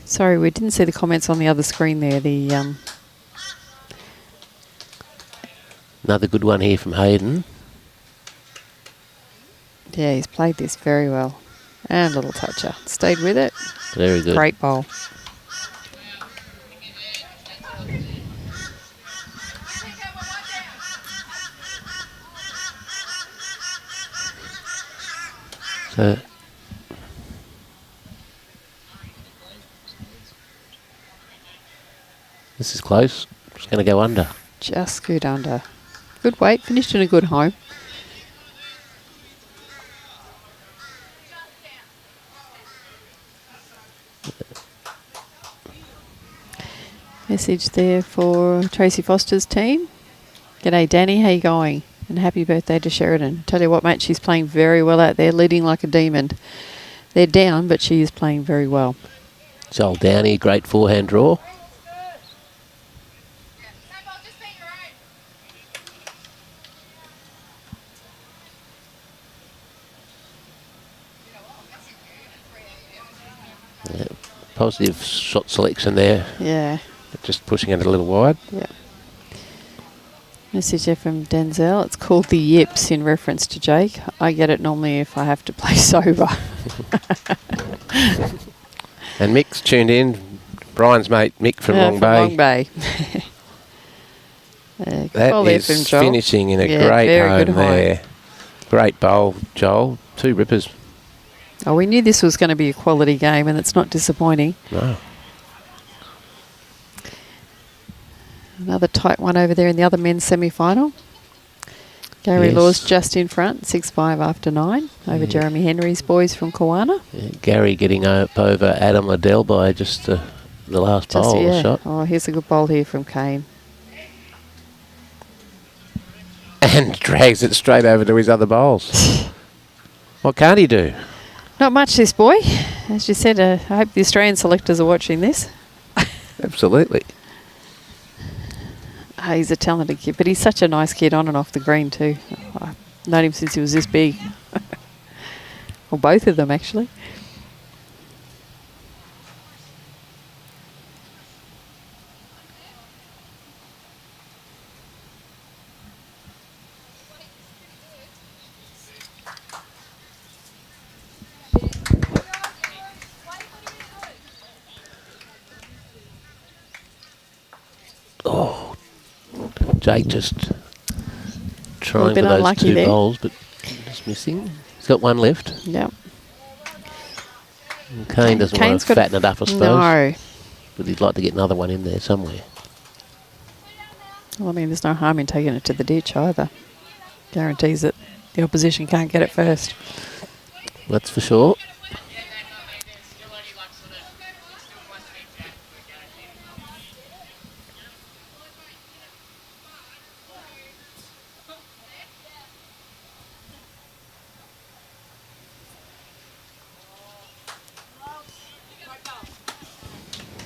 Sorry, we didn't see the comments on the other screen there. Another good one here from Hayden. Yeah, he's played this very well. And a little toucher. Stayed with it. Very good. Great bowl. So this is close. It's going to go under. Just good under. Good weight. Finished in a good home. Message there for Tracy Foster's team. G'day, Danny. How you going? And happy birthday to Sheridan. Tell you what, mate, she's playing very well out there, leading like a demon. They're down, but she is playing very well. It's old Downey, great forehand draw. Yeah, positive shot selection there. Yeah. Just pushing it a little wide. Yeah. Message there from Denzel. It's called the yips in reference to Jake. I get it normally if I have to play sober. And Mick's tuned in. Brian's mate Mick from Long Bay. Long Bay. That is finishing in a great home there. Great bowl, Joel. 2 rippers. Oh, we knew this was going to be a quality game, and it's not disappointing. No. Another tight one over there in the other men's semi-final. Gary Law's just in front, 6-5 after 9, over Jeremy Henry's boys from Kawana. Yeah, Gary getting up over Adam Liddell by just the last bowl shot. Oh, here's a good bowl here from Kane. And drags it straight over to his other bowls. What can't he do? Not much, this boy. As you said, I hope the Australian selectors are watching this. Absolutely. He's a talented kid, but he's such a nice kid on and off the green too. I've known him since he was this big. Well, both of them actually. Oh, Jake just trying for those 2 bowls, but just missing. He's got 1 left. Yep. And Kane doesn't want to fatten it up, I suppose. No. But he'd like to get another one in there somewhere. Well, I mean, there's no harm in taking it to the ditch either. Guarantees that the opposition can't get it first. That's for sure.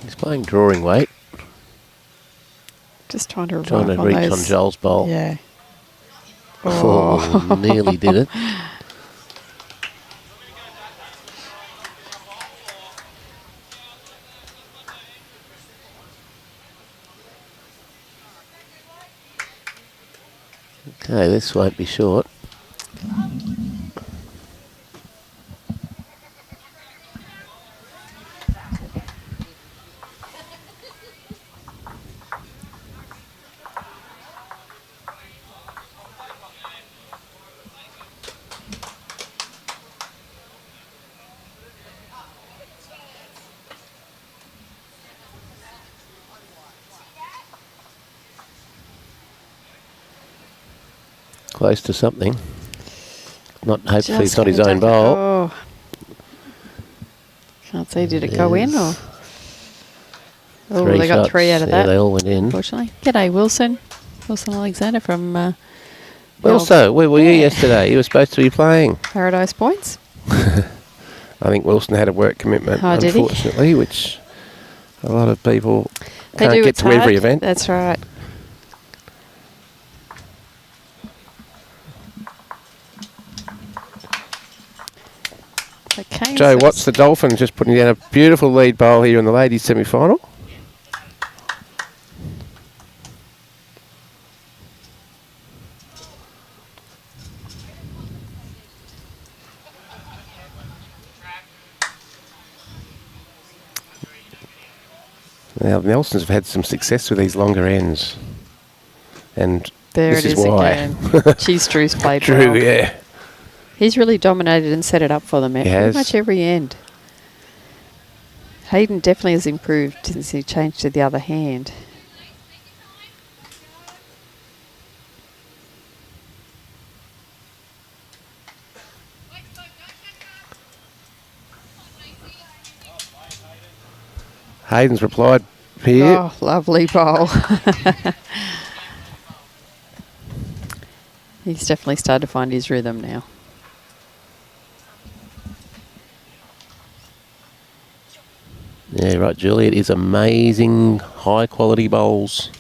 He's playing drawing weight. Just trying to reach on Joel's bowl. Yeah. Oh, nearly did it. Okay, this won't be short. Close to something. Hopefully it's not his own bowl. Oh. Can't see, did it go in or? Oh, they got 3 out of that. They all went in. Unfortunately. G'day, Wilson. Wilson Alexander from... Well, so, where were you yesterday? You were supposed to be playing. Paradise Points. I think Wilson had a work commitment, Oh, did he? unfortunately, which a lot of people They can't do, get it's to every hard. event. That's right. So Kane Joe sort Watts, of- the Dolphins, just putting down a beautiful lead bowl here in the ladies' semi-final. Now, the Nelsons have had some success with these longer ends. And There this it is is why. again. Geez, Drew's played Drew, well. yeah. He's really dominated and set it up for them at He pretty has. much every end. Hayden definitely has improved since he changed to the other hand. Hayden's replied here. Oh, lovely bowl. He's definitely started to find his rhythm now. Yeah, right, Julie. It is amazing, high-quality bowls.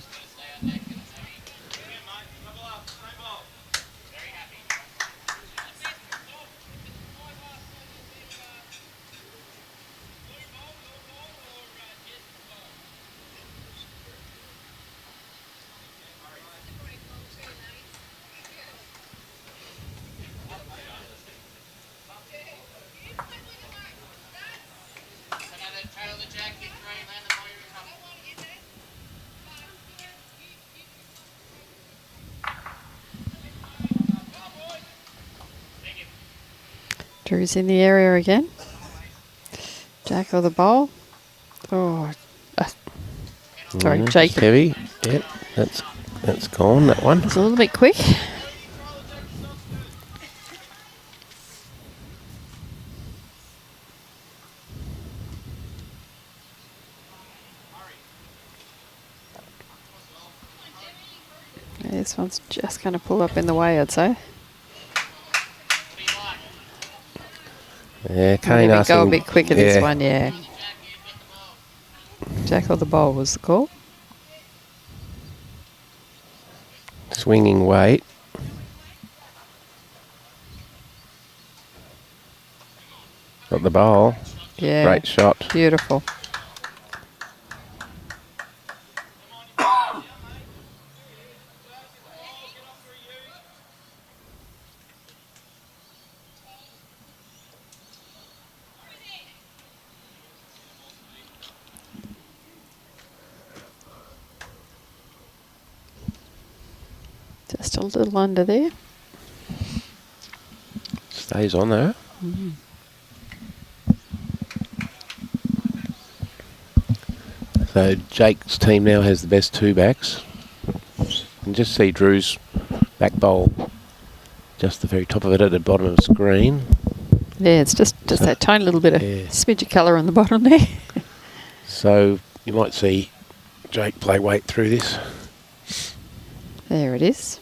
Drew's in the area again. Jack or the bowl. Oh, sorry, Just Jacob. heavy. Yep, that's gone, that one. It's a little bit quick. Yeah, this one's just going to pull up in the way, I'd say. Yeah, Kane Maybe go a asking. bit quicker this one, yeah. Jack or the bowl was the call. Swinging weight. Got the bowl. Yeah. Great shot. Beautiful. Just a little under there. Stays on there. So Jake's team now has the best two backs. You can just see Drew's back bowl, just the very top of it at the bottom of the screen. Yeah, it's just that tiny little bit of Yeah. smidge of colour on the bottom there. So you might see Jake play weight through this. There it is.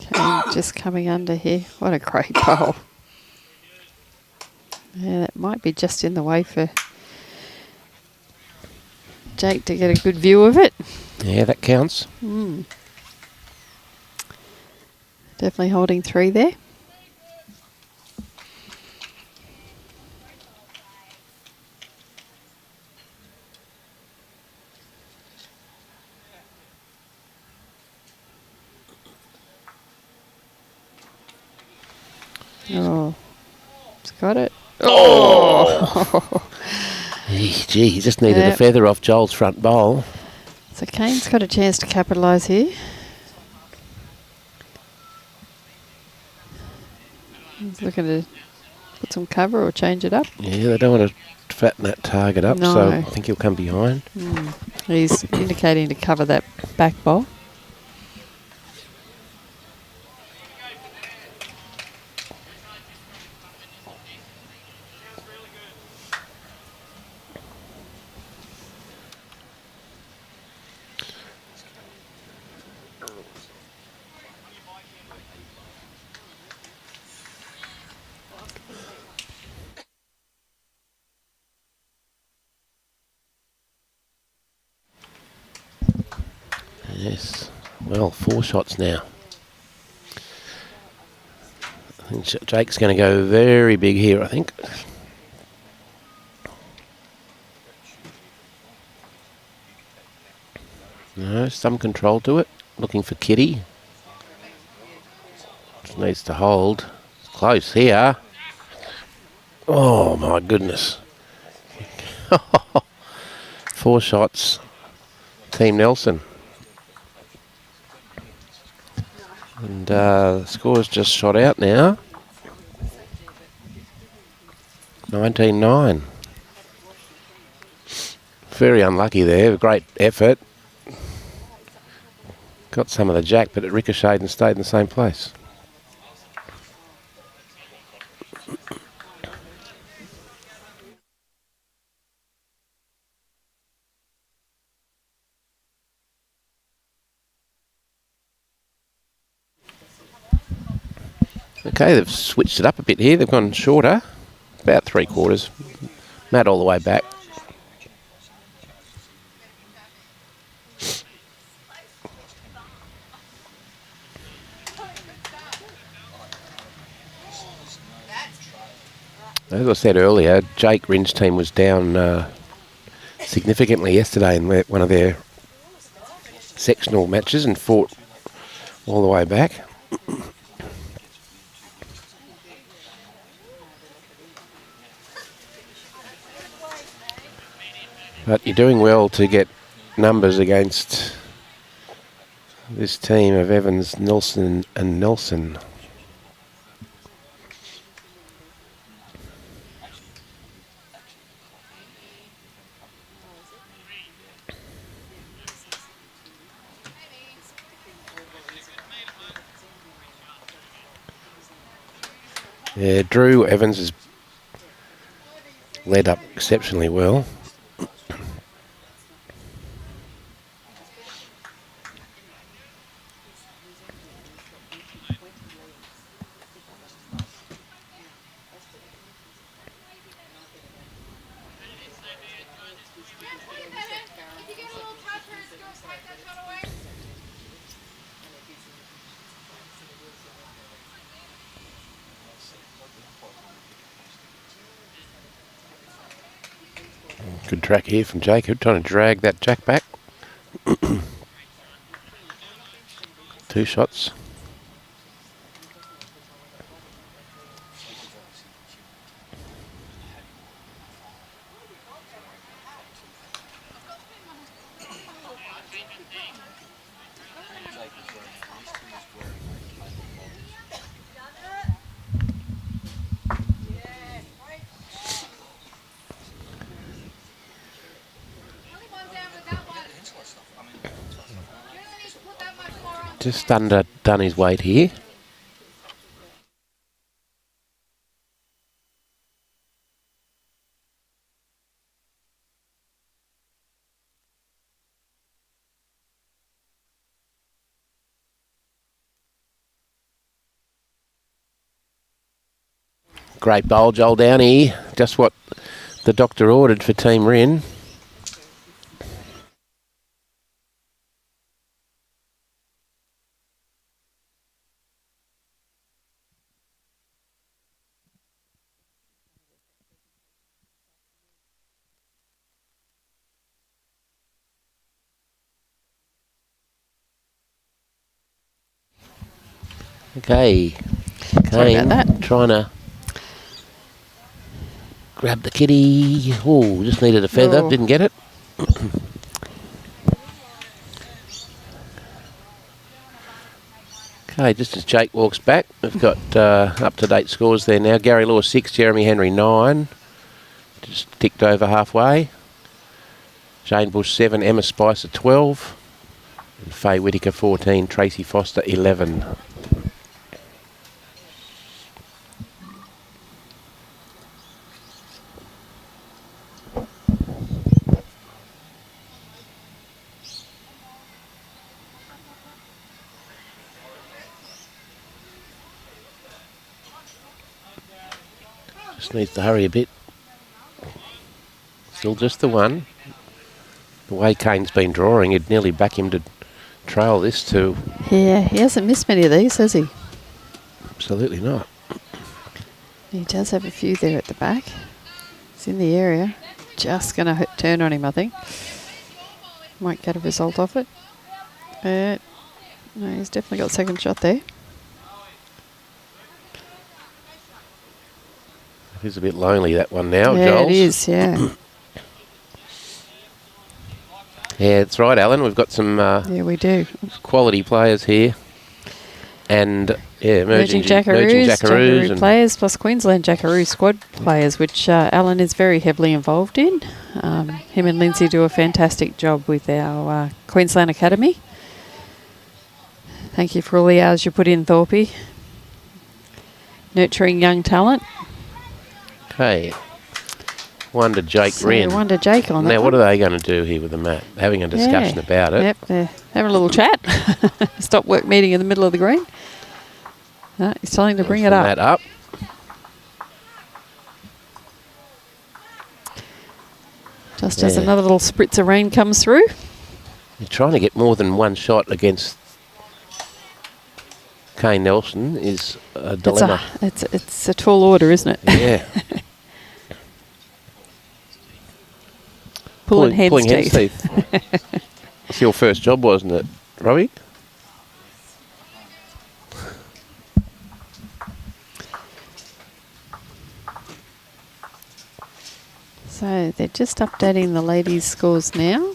Kane just coming under here. What a great bowl. Yeah, that might be just in the way for Jake to get a good view of it. Yeah, that counts. Definitely holding three there. Oh, it's got it. Oh! Gee, he just needed Yeah. a feather off Joel's front bowl. So Kane's got a chance to capitalise here. He's looking to put some cover or change it up. Yeah, they don't want to fatten that target up, so I think he'll come behind. He's indicating to cover that back bowl. Yes, well, 4 shots now. I think Jake's going to go very big here, I think. No, some control to it. Looking for Kitty. Just needs to hold. It's close here. Oh, my goodness. 4 shots. Team Nelson. And the score's just shot out now. 19-9. Very unlucky there. Great effort. Got some of the jack, but it ricocheted and stayed in the same place. Okay, they've switched it up a bit here. They've gone shorter, about 3/4. Matt all the way back. As I said earlier, Jake Rynne's team was down significantly yesterday in one of their sectional matches and fought all the way back. But you're doing well to get numbers against this team of Evans, Nelson and Nelson. Yeah, Drew Evans has led up exceptionally well. Good track here from Jacob, trying to drag that jack back. 2 shots. Just under Downey's weight here. Great bowl, Joel Downey. Just what the doctor ordered for Team Rynne. Okay, Kane trying to grab the kitty. Oh, just needed a feather, didn't get it. Okay, just as Jake walks back, we've got up-to-date scores there now. Gary Law 6, Jeremy Henry 9. Just ticked over halfway. Jane Bush 7, Emma Spicer 12. And Faye Whittaker 14, Tracy Foster 11. Just needs to hurry a bit. Still just the one. The way Kane's been drawing, it'd nearly back him to trail this too. Yeah, he hasn't missed many of these, has he? Absolutely not. He does have a few there at the back. He's in the area. Just going to turn on him, I think. Might get a result off it. No, he's definitely got second shot there. It's a bit lonely, that one now, yeah, Joel. It is, yeah. Yeah, that's right, Alan. We've got some yeah, we do. quality players here. And, yeah, emerging Jackaroos and players, plus Queensland Jackaroo squad players, which Alan is very heavily involved in. Him and Lindsay do a fantastic job with our Queensland Academy. Thank you for all the hours you put in, Thorpe. Nurturing young talent. Okay. One to Jake Rynne. One to Jake on that. Now, what are they going to do here with the map? Having a discussion about it. Yep, they're having a little chat. Stop work meeting in the middle of the green. He's telling to bring it up. That up. Just as another little spritz of rain comes through. You're trying to get more than one shot against Kane Nelson is a dilemma. It's a tall order, isn't it? Yeah. Pulling hen's teeth. It's your first job, wasn't it, Robbie? So they're just updating the ladies' scores now.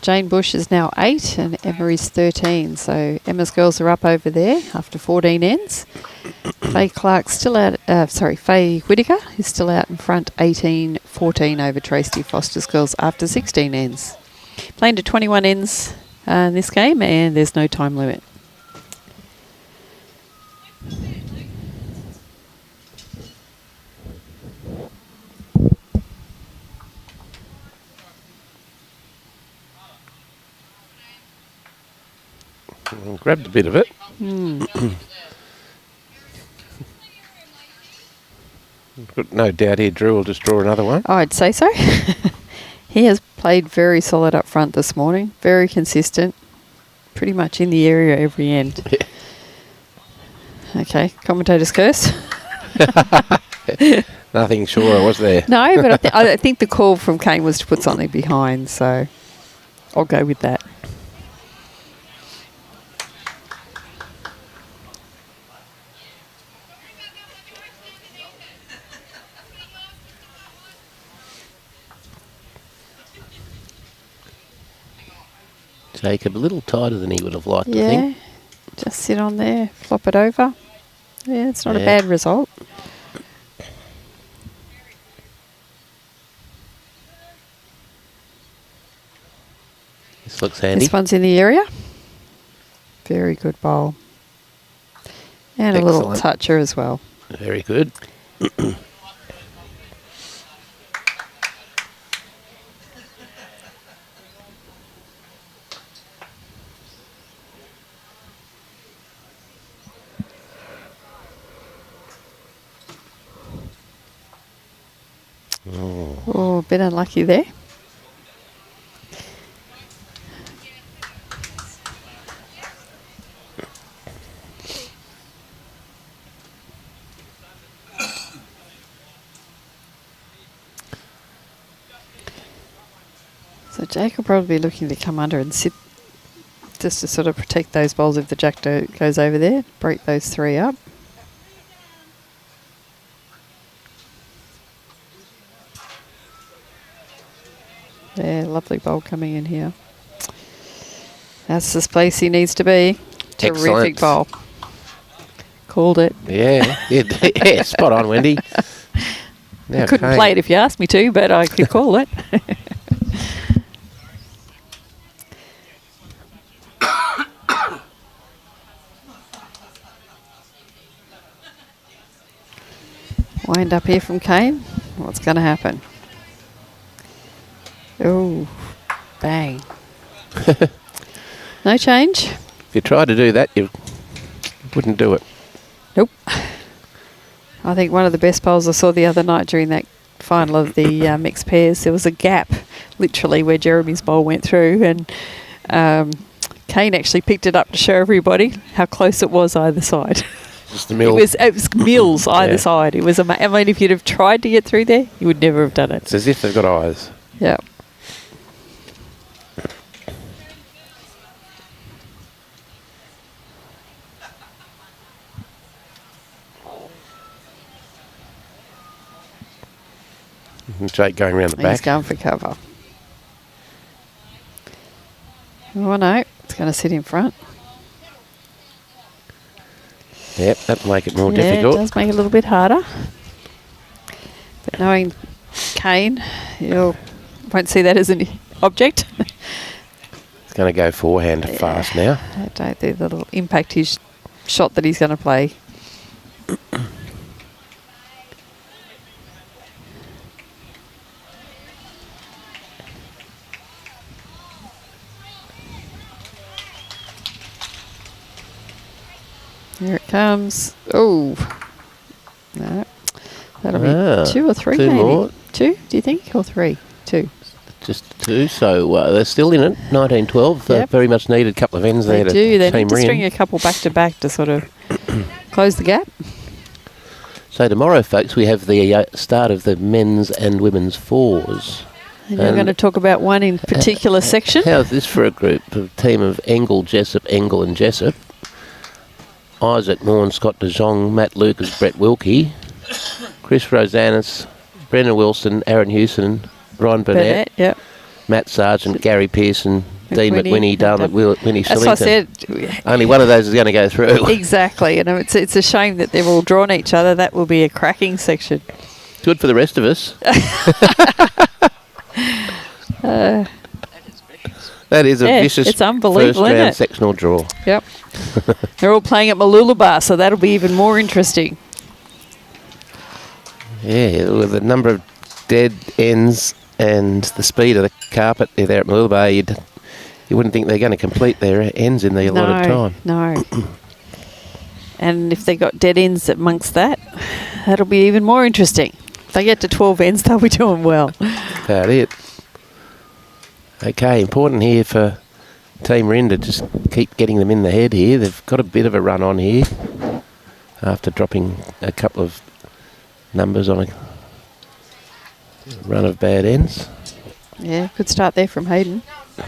Jane Bush is now 8 and Emma is 13. So Emma's girls are up over there after 14 ends. Faye Clark's still out. Faye Whittaker is still out in front, 18-14 over Tracy Foster's girls after 16 ends. Playing to 21 ends in this game, and there's no time limit. Grabbed a bit of it. Got no doubt here Drew will just draw another one. Oh, I'd say so. He has played very solid up front this morning. Very consistent. Pretty much in the area every end. Okay, commentator's curse. Nothing sure, was there? No, but I think the call from Kane was to put something behind, so I'll go with that. Jacob a little tighter than he would have liked, I Yeah, think. just sit on there, flop it over. Yeah, it's not a bad result. This looks handy. This one's in the area. Very good bowl. And a little toucher as well. Very good. Oh, a bit unlucky there. So Jake will probably be looking to come under and sit just to sort of protect those bowls if the jack goes over there. Break those three up. Yeah, lovely bowl coming in here. That's the place he needs to be. Terrific Excellent. bowl. Called it. Yeah, yeah, spot on, Wendy. Now I couldn't Kane. play it if you asked me to, but I could call it. Wind up here from Kane. What's going to happen? Oh, bang. No change. If you tried to do that, you wouldn't do it. Nope. I think one of the best bowls I saw the other night during that final of the mixed pairs, there was a gap literally where Jeremy's bowl went through, and Kane actually picked it up to show everybody how close it was either side. Just the middle. It was mills either side. It was I mean, if you'd have tried to get through there, you would never have done it. It's as if they've got eyes. Yeah. Jake going around the He's back. going for cover. Oh no, it's going to sit in front. Yep, that'll make it more Yeah, difficult. it does make it a little bit harder. But knowing Kane, you won't see that as an object. It's going to go forehand fast now. I don't think that'll impact his shot that he's going to play. Here it comes. Oh. No. That'll be 2 or 3 two maybe. more. 2, do you think? Or 3? 2. Just 2, so they're still in it. 1912. Yep. Very much needed couple of ends They there. do. They Team need to string Rynne. a couple back to back to sort of close the gap. So tomorrow, folks, we have the start of the men's and women's fours. And you're going to talk about one in particular section. How's this for a group? A team of Engel, Jessup, Engel and Jessup. Isaac Morn, Scott de Jong, Matt Lucas, Brett Wilkie, Chris Rosanis, Brendan Wilson, Aaron Hewson, Ryan Burnett, Yep. Matt Sargent, Gary Pearson, Dean McWhinney, McWhinney, Darlene Winnie That's what I Shillington. said. Only one of those is going to go through. Exactly. And it's a shame that they've all drawn each other. That will be a cracking section. Good for the rest of us. That is a vicious it's unbelievable, first isn't round it? sectional draw. Yep. They're all playing at Mooloolaba, so that'll be even more interesting. Yeah, with the number of dead ends and the speed of the carpet there at Mooloolaba, you wouldn't think they're going to complete their ends in the allotted time. No. And if they got dead ends amongst that, that'll be even more interesting. If they get to 12 ends, they'll be doing well. About it. Okay, important here for Team Rynne to just keep getting them in the head here. They've got a bit of a run on here after dropping a couple of numbers on a run of bad ends. Yeah, good start there from Hayden.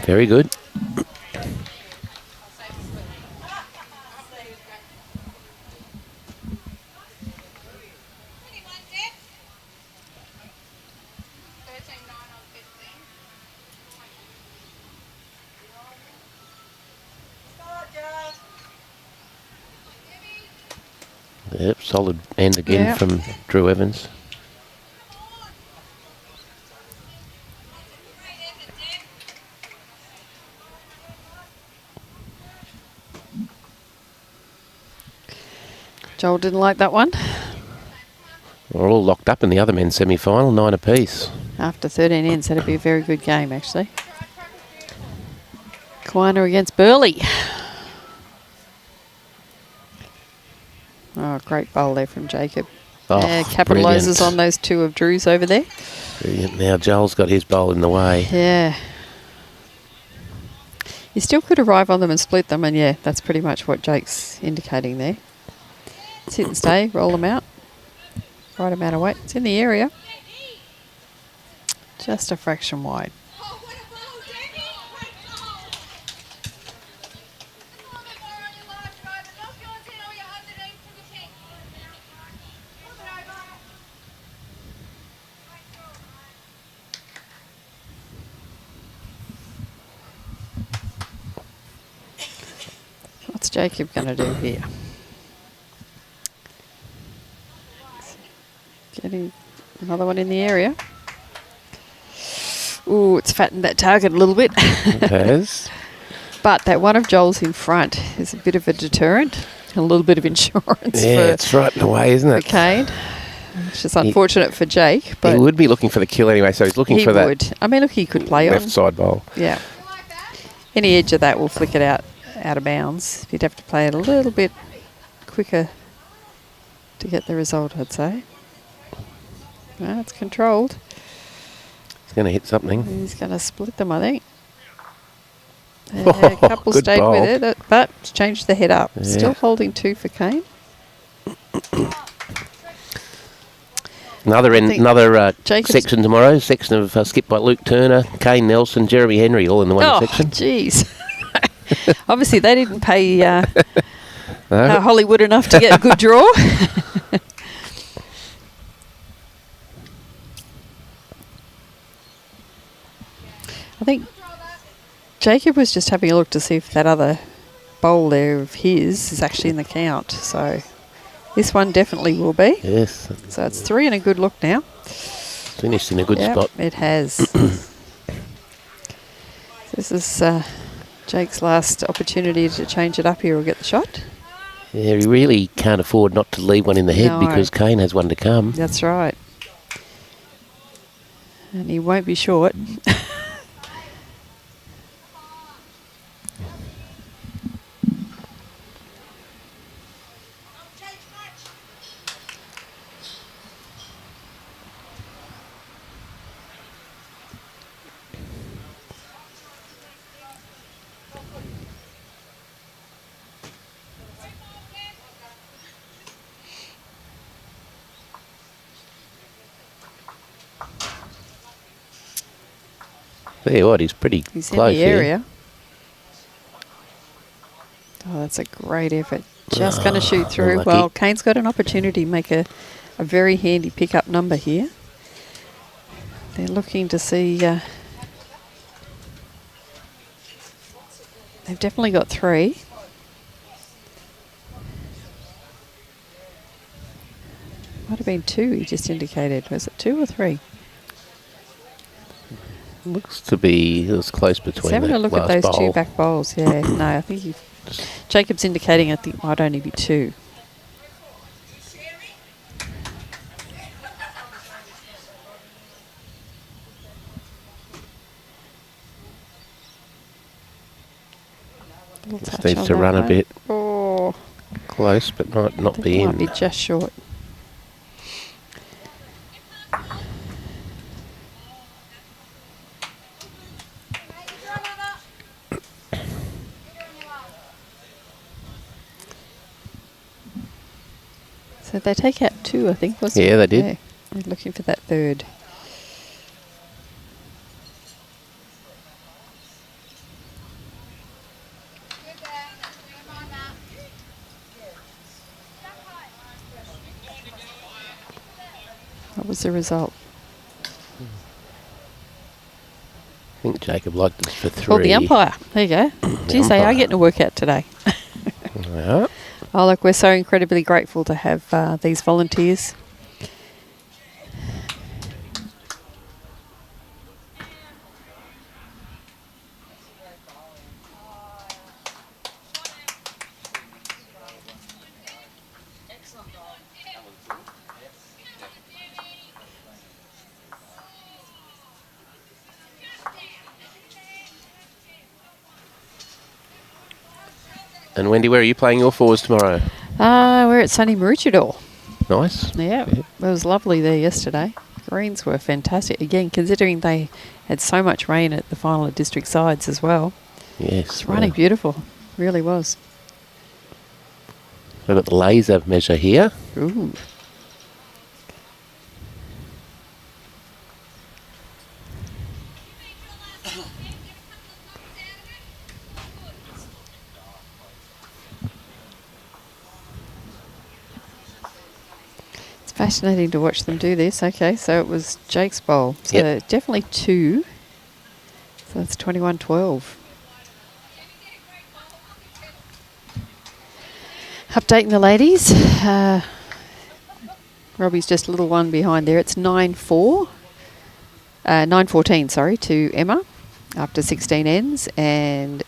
Very good. Yep, solid end again Yep. from Drew Evans. Joel didn't like that one. We're all locked up in the other men's semi-final, 9 apiece. After 13 ends, that'd be a very good game, actually. Quiner against Burley. Oh, great bowl there from Jacob. Oh, capitalises brilliant. on those 2 of Drew's over there. Brilliant. Now Joel's got his bowl in the way. Yeah. You still could arrive on them and split them, and yeah, that's pretty much what Jake's indicating there. Sit and stay, roll them out. Right amount of weight. It's in the area. Just a fraction wide. Jacob going to do here? Getting another one in the area. Ooh, it's fattened that target a little bit. It has. But that one of Joel's in front is a bit of a deterrent. A little bit of insurance Yeah, it's right in the way, isn't it? for Kane. Which is unfortunate for Jake. But he would be looking for the kill anyway, so he's looking for that. He would. I mean, look, he could play left on. side bowl. Yeah. Any edge of that will flick it out of bounds. You'd have to play it a little bit quicker to get the result, I'd say. No, it's controlled. He's going to hit something. He's going to split them, I think. A couple good stayed bowl. with it, but it's changed the head up. Yeah. Still holding 2 for Kane. Another Jacob's- section tomorrow. Section of skipped by Luke Turner, Kane Nelson, Jeremy Henry, all in the one section. Jeez. Obviously, they didn't pay No? Hollywood enough to get a good draw. I think Jacob was just having a look to see if that other bowl there of his is actually in the count. So this one definitely will be. Yes. So it's 3 and a good look now. Finished in a good spot. It has. This is Jake's last opportunity to change it up here or get the shot. Yeah, he really can't afford not to leave one in the head No. because Kane has one to come. That's right. And he won't be short. Tell you what, he's pretty He's close in the area. Oh, that's a great effort. Just going to shoot through. unlucky. Well, Kane's got an opportunity to make a very handy pickup number here. They're looking to see... they've definitely got 3. Might have been 2 he just indicated. Was it 2 or 3? Looks to be as close between Just having the a look at last those bowl. 2 back bowls. Yeah, no, I think Jacob's indicating I think might only be 2. Little Just touch needs on to that run a one. bit Oh, close, but not I think be it in. might be just short. So they take out 2, I think, wasn't it? Yeah, they did. Yeah. They're looking for that 3rd. What was the result? I think Jacob liked it for 3. Called the umpire. There you go. Geez, they are umpire. getting a workout today. Yeah. Oh, look, we're so incredibly grateful to have these volunteers. And Wendy, where are you playing your 4s tomorrow? We're at Sunny Maroochydore. Nice. Yeah, it was lovely there yesterday. Greens were fantastic. Again, considering they had so much rain at the final of district sides as well. Yes. It's running beautiful. Really was. We've got the laser measure here. Ooh. Fascinating to watch them do this. Okay, so it was Jake's bowl. So Yep. definitely 2. So that's 21-12. Updating the ladies. Robbie's just a little one behind there. It's 9-14, sorry, to Emma after 16 ends, and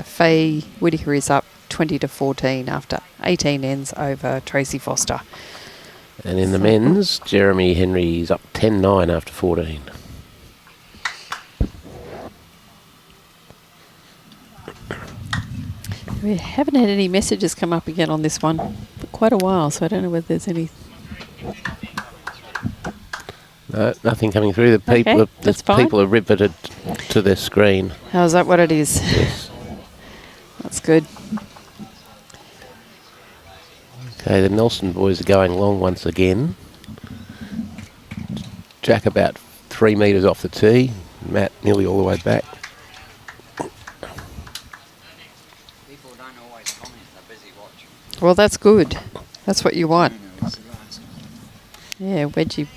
Faye Whittaker is up 20-14 after 18 ends over Tracy Foster. And in the men's, Jeremy Henry's up 10-9 after 14. We haven't had any messages come up again on this one for quite a while, so I don't know whether there's any. No, nothing coming through. The people, Okay, that's fine. people are riveted to their screen. Oh, is that what it is? Yes. That's good. Okay, the Nelson boys are going long once again. Jack about 3 metres off the tee. Matt nearly all the way back. People don't always comment, they're busy watching. Well, that's good. That's what you want. Yeah, wedgie.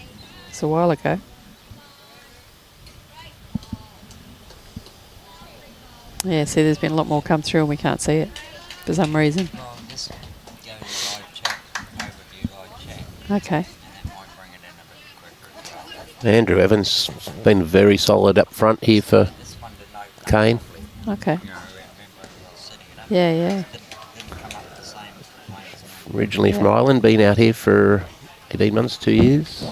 It's a while ago. Yeah, see, there's been a lot more come through and we can't see it for some reason. Well, just go to live chat, overview live chat, Okay. and that might bring it in a bit quicker as well. Andrew Evans been very solid up front here for This one didn't open Kane. up properly. Okay. You know, I remember I was setting it up. Yeah, yeah. Didn't come up the same way as Originally from Ireland, been out here for 18 months, 2 years.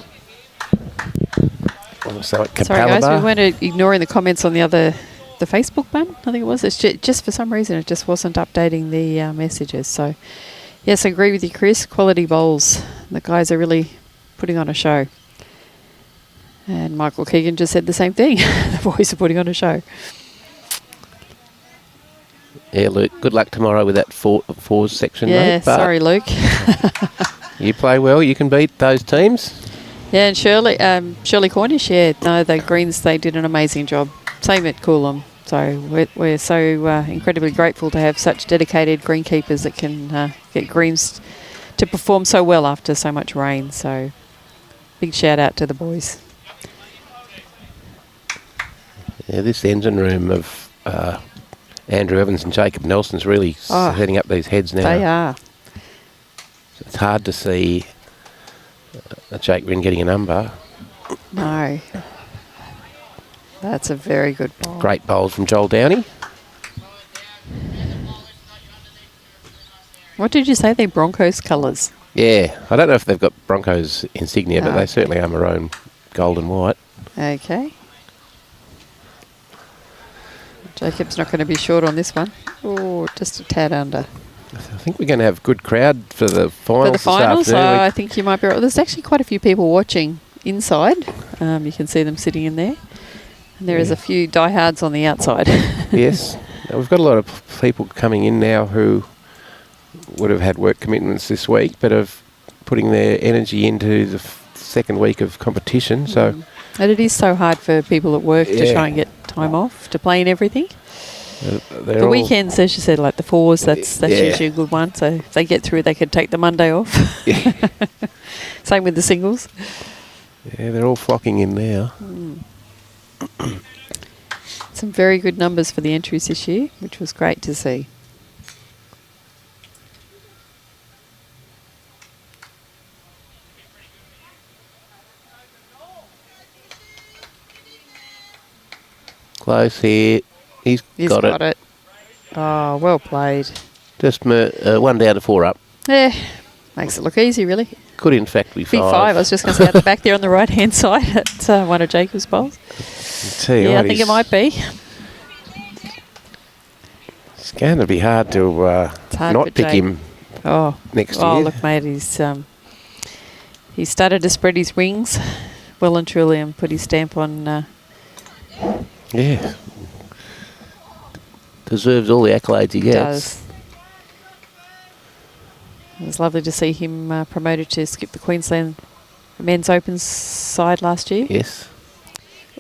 Also at Sorry, guys, we Capalaba. weren't ignoring the comments on the Facebook one, I think it was. It's just for some reason it just wasn't updating the messages. So, yes, I agree with you, Chris. Quality bowls. The guys are really putting on a show. And Michael Keegan just said the same thing. The boys are putting on a show. Yeah, Luke, good luck tomorrow with that fours section, Yeah, mate. But sorry, Luke. you play well, you can beat those teams. Yeah, and Shirley Cornish, yeah. No, the Greens, they did an amazing job. Same at Coolum. So we're so incredibly grateful to have such dedicated greenkeepers that can get greens to perform so well after so much rain. So big shout out to the boys. Yeah, this engine room of Andrew Evans and Jacob Nelson's really setting up these heads now. They are. It's hard to see Jake Rynne getting a number. No. That's a very good ball. Great bowls from Joel Downey. What did you say? They're Broncos colours. Yeah, I don't know if they've got Broncos insignia, but Oh, they okay. certainly are maroon, gold and white. Okay. Jacob's not going to be short on this one. Oh, just a tad under. I think we're going to have a good crowd for the finals. For the finals, this afternoon. I think you might be right. There's actually quite a few people watching inside. You can see them sitting in there. And there is a few diehards on the outside. Yes. Now, we've got a lot of people coming in now who would have had work commitments this week, but of putting their energy into the second week of competition. So And it is so hard for people at work to try and get time off to play in everything. they're The all- weekends, as you said, like the fours, that's usually a good one. So if they get through, they could take the Monday off. Same with the singles. Yeah, they're all flocking in now. Some very good numbers for the entries this year, which was great to see. Close here. He's got it. Oh, well played. Just one down to four up. Yeah, makes it look easy, really. Could in fact be Big five. five. I was just going to say at the back there on the right-hand side at one of Jacob's bowls. Tell you Yeah, what, I think it might be. It's going to be hard to hard not for pick Jake. him Oh, next oh, year. look, mate, he started to spread his wings well and truly and put his stamp on. Yeah. Deserves all the accolades he gets. Does. It was lovely to see him promoted to skip the Queensland Men's Open side last year. Yes.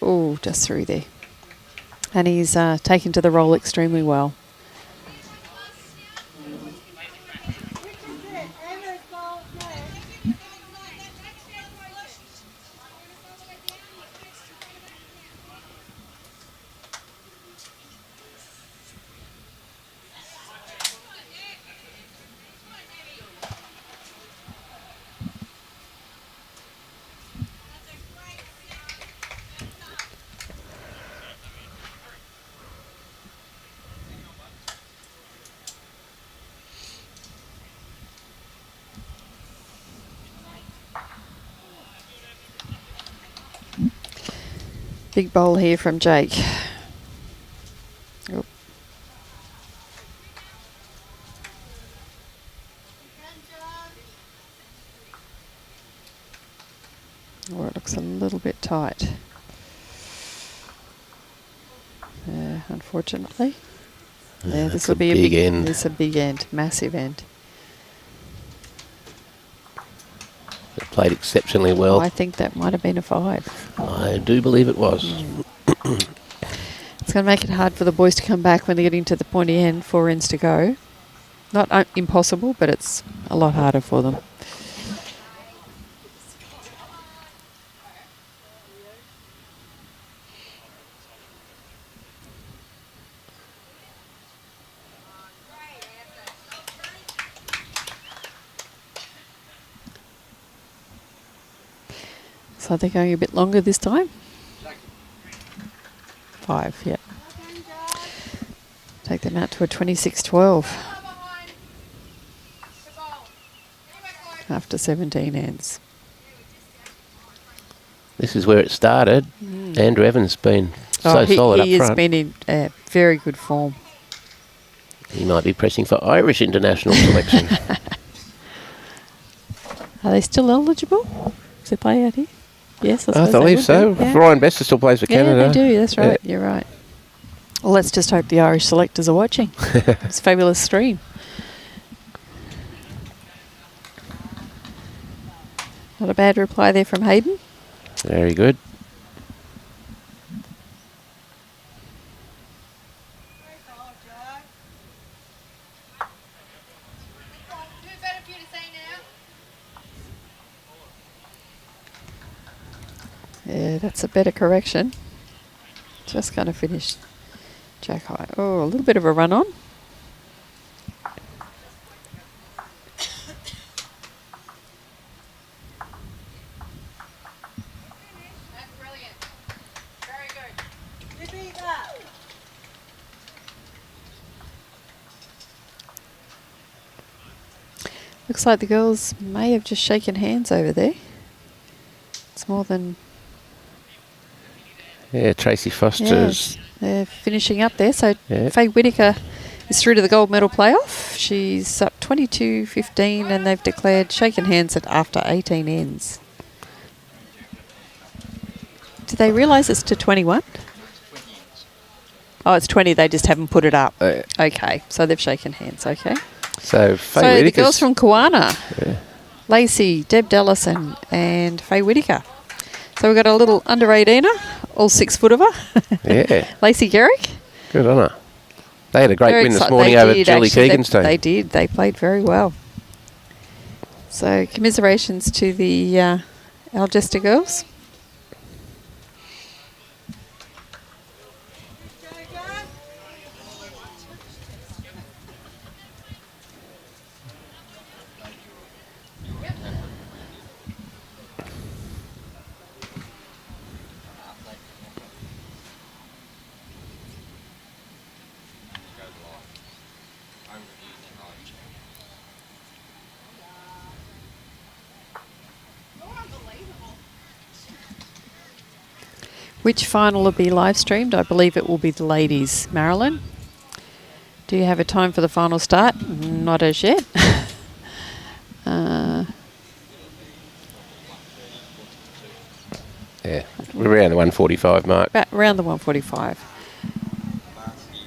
Oh, just through there. And he's taken to the role extremely well. Big bowl here from Jake. Oop. Oh, it looks a little bit tight. Unfortunately. Yeah, this will be a big end. This is a big end, massive end. It played exceptionally well. I think that might have been a 5. I do believe it was. It's going to make it hard for the boys to come back when they get into the pointy end. 4 ends to go. Not impossible, but it's a lot harder for them. So they're going a bit longer this time. 5, yeah. Take them out to a 26-12 after 17 ends. This is where it started. Andrew Evans has been solid up front. He has been in very good form. He might be pressing for Irish international selection. Are they still eligible? Does they play out here? Yes, I believe so. Yeah. Ryan Bester still plays for Canada. Yeah, they do. That's right. You're right. Well, let's just hope the Irish selectors are watching. It's a fabulous stream. Not a bad reply there from Hayden. Very good. Yeah, that's a better correction. Just going to finish Jack high. Oh, a little bit of a run on. That's brilliant. Very good. Repeat that. Looks like the girls may have just shaken hands over there. It's more than... Yeah, Tracy Foster's... Yeah, they're finishing up there. So Faye Whitaker is through to the gold medal playoff. She's up 22-15 and they've declared shaken hands at after 18 ends. Do they realise it's to 21? Oh, it's 20. They just haven't put it up. Okay, so they've shaken hands. Okay. So Faye the girls from Kawana, Lacey, Deb Dellison and Faye Whitaker. So we've got a little under 18er, all 6 foot of her. Yeah. Lacey Garrick. Good on her. They had a great win this morning over Julie Keegan's team. They did. They played very well. So commiserations to the Algesta girls. Which final will be live streamed? I believe it will be the ladies. Marilyn, do you have a time for the final start? Not as yet. Yeah, we're around the 145 mark. Around the 145. Last year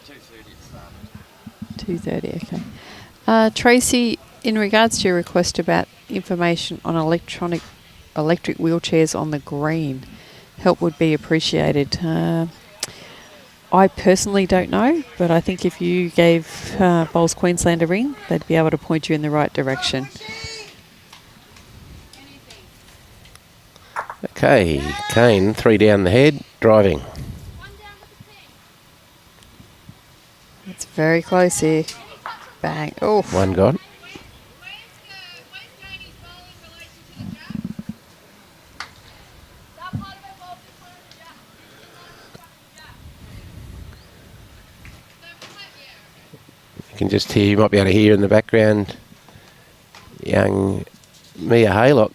it was 2:30 it started. 2:30, okay. Tracy, in regards to your request about information on electric wheelchairs on the green, help would be appreciated. I personally don't know, but I think if you gave Bowls Queensland a ring, they'd be able to point you in the right direction. Okay, Kane, 3 down the head, driving. It's very close here. Bang. Oh. 1 gone. You can just hear, you might be able to hear in the background, young Mia Haylock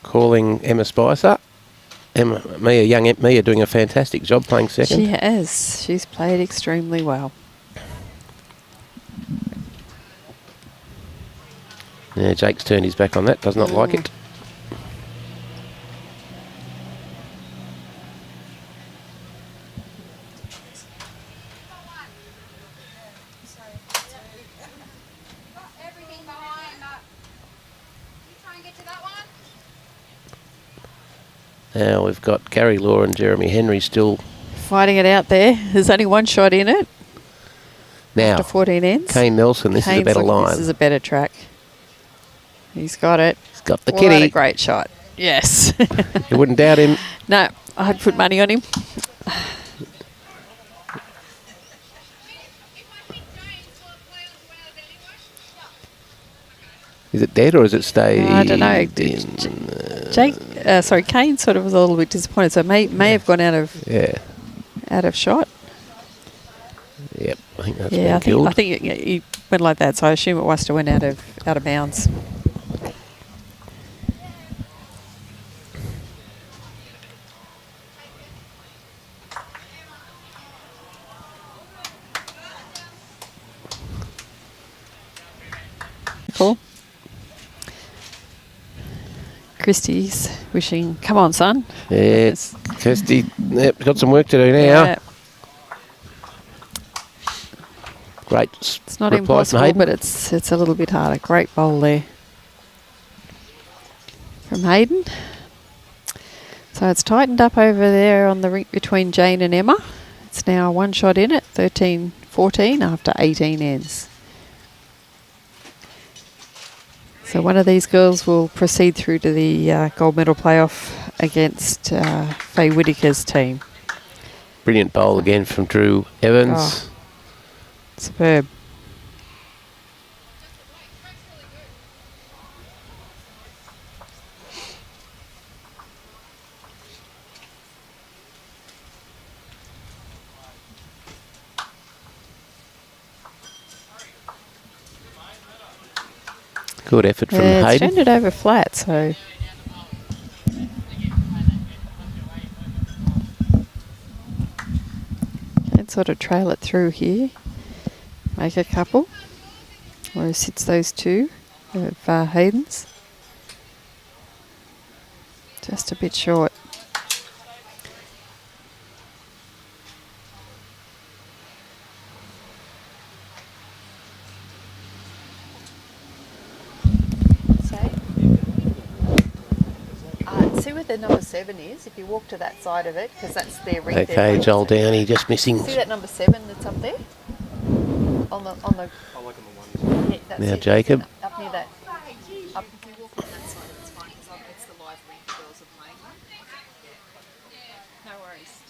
calling Emma Spicer. Young Mia doing a fantastic job playing second. She has. She's played extremely well. Yeah, Jake's turned his back on that. Does not like it. Everything behind that. You try and get to that one. Now we've got Gary Law and Jeremy Henry still Fighting it out there. There's only one shot in it. now. After 14 ends. Kane Nelson, this is a Kane's better looking- line. This is a better track. He's got it. He's got the What a kitty. great shot. Yes. You wouldn't doubt him. No, I'd put money on him. If I think James will play on well anyway. Is it dead or is it stayed? I don't know. in, Kane sort of was a little bit disappointed, so may have gone out of shot. Yep. I think that's Yeah, been I killed. think he went like that, so I assume it must have went out of bounds. Cool. Christie's wishing, come on, son. Yeah, Kirsty, yep, got some work to do now. Yeah, Great it's not reply from impossible, Hayden. but it's a little bit harder. Great bowl there from Hayden. So it's tightened up over there on the rink between Jane and Emma. It's now one shot in at 13-14 after 18 ends. So one of these girls will proceed through to the gold medal playoff against Faye Whittaker's team. Brilliant bowl again from Drew Evans. Oh. Superb. Good effort from Yeah, it's Hayden. turned it over flat, so can sort of trail it through here, make a couple, where it sits those two of Hayden's. Just a bit short. See where the number 7 is? If you walk to that side of it, because that's their ring. Okay, Joel Downey just missing. See that number 7 that's up there? On the. Yeah, that's Now it. Jacob. Up near that. Up, if you walk on that side, it's fine because it's the live ring the girls are playing. No worries.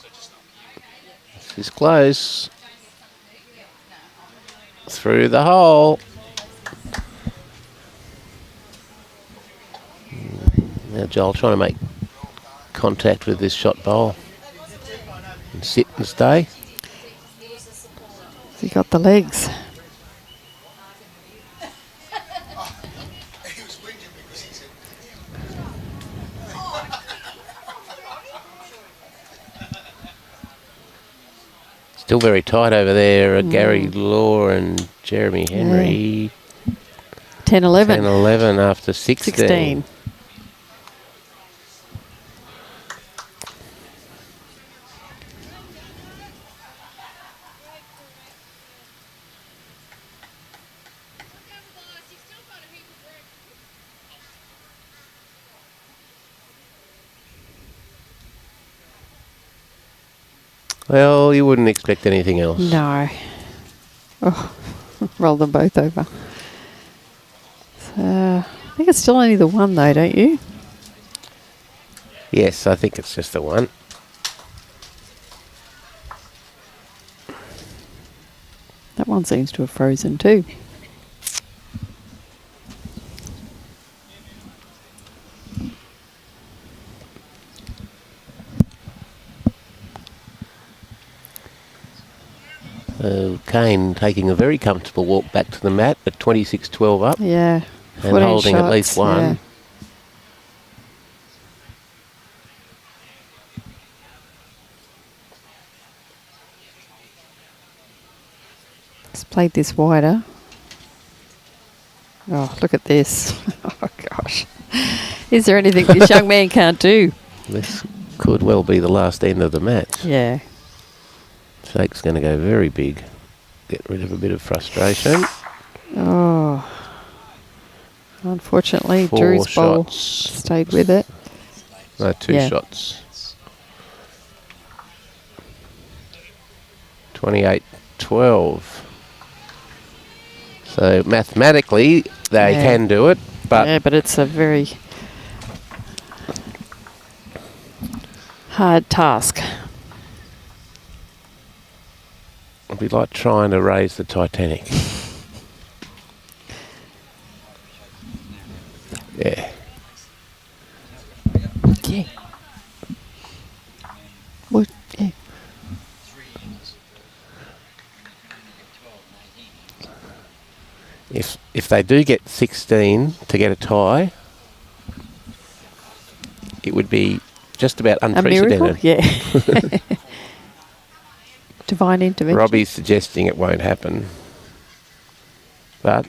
This is close. Through the hole. Now Joel trying to make contact with this shot bowl. And sit and stay. He got the legs. Still very tight over there. Gary Law and Jeremy Henry. 10-11. 10-11 after 16. 16. Well, you wouldn't expect anything else. No. Oh, roll them both over. So, I think it's still only the one though, don't you? Yes, I think it's just the one. That one seems to have frozen too. Kane taking a very comfortable walk back to the mat at 26-12 up Yeah. and holding at least one. Yeah. played this wider. Oh, look at this. Oh, gosh. Is there anything this young man can't do? This could well be the last end of the match. Yeah. Jake's going to go very big. Get rid of a bit of frustration. Oh. Unfortunately, 4 Drew's ball shots. stayed with it. No, 2 Yeah. shots. 28-12. So mathematically, they Yeah. can do it, but Yeah, but it's a very hard task. it'd be like trying to raise the Titanic. Yeah. Yeah. Well, yeah. If they do get 16 to get a tie, it would be just about A miracle? unprecedented. Yeah. Divine intervention. Robbie's suggesting it won't happen, but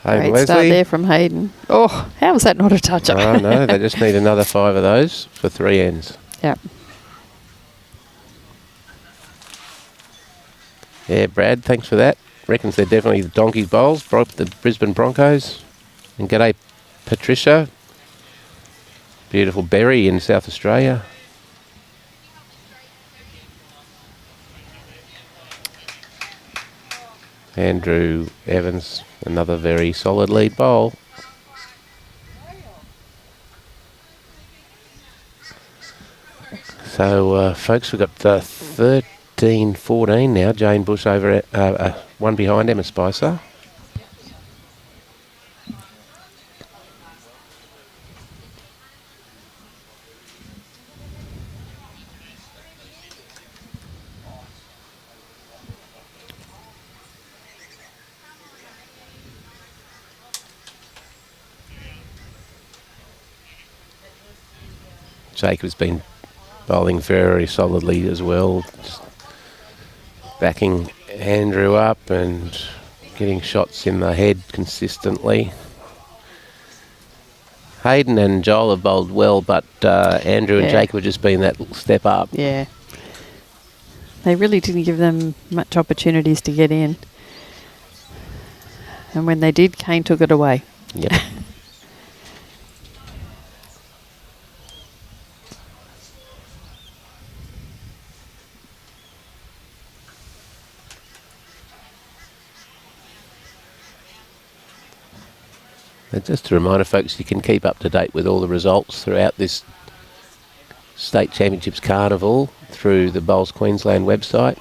Hayden Great start Leslie. there from Hayden. Oh, how was that not a toucher? Oh no, they just need another 5 of those for 3 ends. Yep. Yeah, Brad, thanks for that. Reckons they're definitely the Donkeys bowls, the Brisbane Broncos. And g'day, Patricia. Beautiful Berry in South Australia. Andrew Evans, another very solid lead bowl. So, folks, we've got 13-14 now. Jane Bush over one behind Emma Spicer. Jacob's been bowling very solidly as well, just backing Andrew up and getting shots in the head consistently. Hayden and Joel have bowled well, but Andrew and Yeah. Jacob have just been that step up. Yeah. They really didn't give them much opportunities to get in. And when they did, Kane took it away. Yep. And just a reminder, folks, you can keep up to date with all the results throughout this State Championships Carnival through the Bowls Queensland website.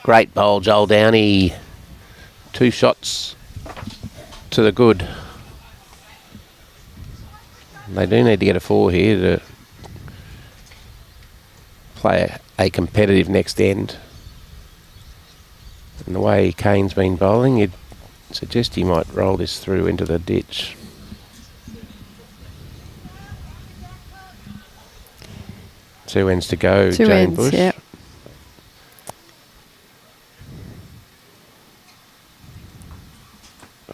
Great bowl, Joel Downey. 2 shots to the good. They do need to get a 4 here to play a competitive next end. And the way Kane's been bowling, you'd suggest he might roll this through into the ditch. Two ends to go, Two Jane ends, Bush. yep.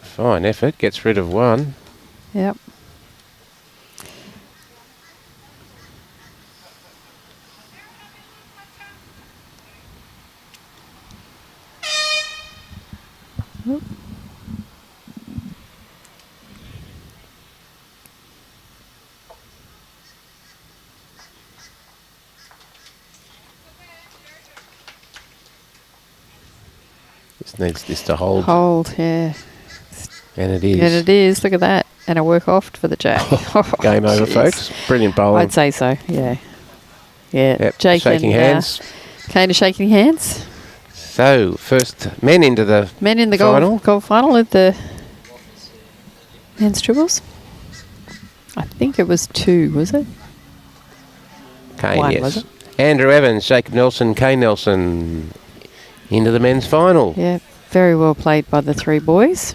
Fine effort, gets rid of 1. Yep. Oop. Just needs this to hold. Hold, yeah. And it is. And it is. Look at that. And a work off for the Jack. Game over, Jeez. folks. Brilliant bowling. I'd say so, yeah. Yeah. Yep, Jake shaking and, hands. Kane are shaking hands. So, first men into the Men in the final. gold final at the men's triples. I think it was 2, was it? Kane, 1, yes. was it? Andrew Evans, Jacob Nelson, Kane Nelson into the men's final. Yeah, very well played by the 3 boys.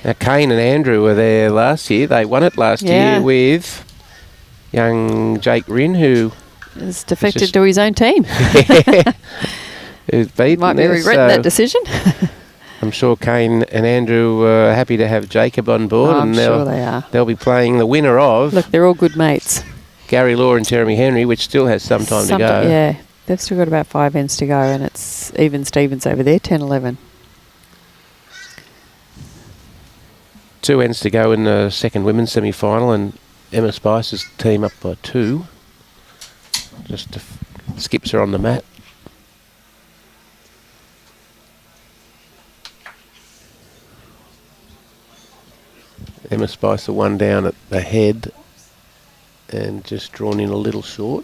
Now, Kane and Andrew were there last year. They won it last year with young Jake Rynne, who has defected to his own team. Who's beaten Might be regretting that decision. I'm sure Kane and Andrew are happy to have Jacob on board. I'm sure they are. They'll be playing the winner of... Look, they're all good mates. Gary Law and Jeremy Henry, which still has some time to go. Yeah, they've still got about 5 ends to go, and it's even Stevens over there, 10-11. 2 ends to go in the second women's semi-final, and Emma Spicer's team up by 2. Just skips her on the mat. Emma Spicer 1 down at the head and just drawn in a little short.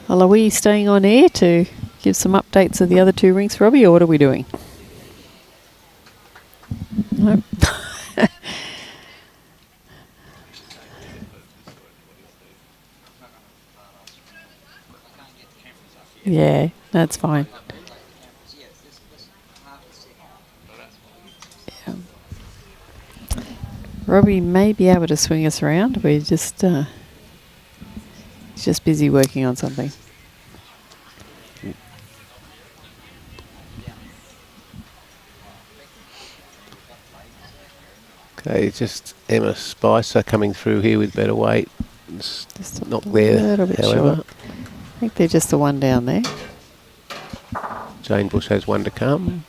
Well, are we staying on air to give some updates of the other 2 rings, Robbie, or what are we doing? Nope. Yeah, that's fine. Yeah. Robbie may be able to swing us around. We're just he's just busy working on something. Okay, just Emma Spicer coming through here with better weight. It's Just not there, however. short. I think they're just the 1 down there. Jane Bush has 1 to come.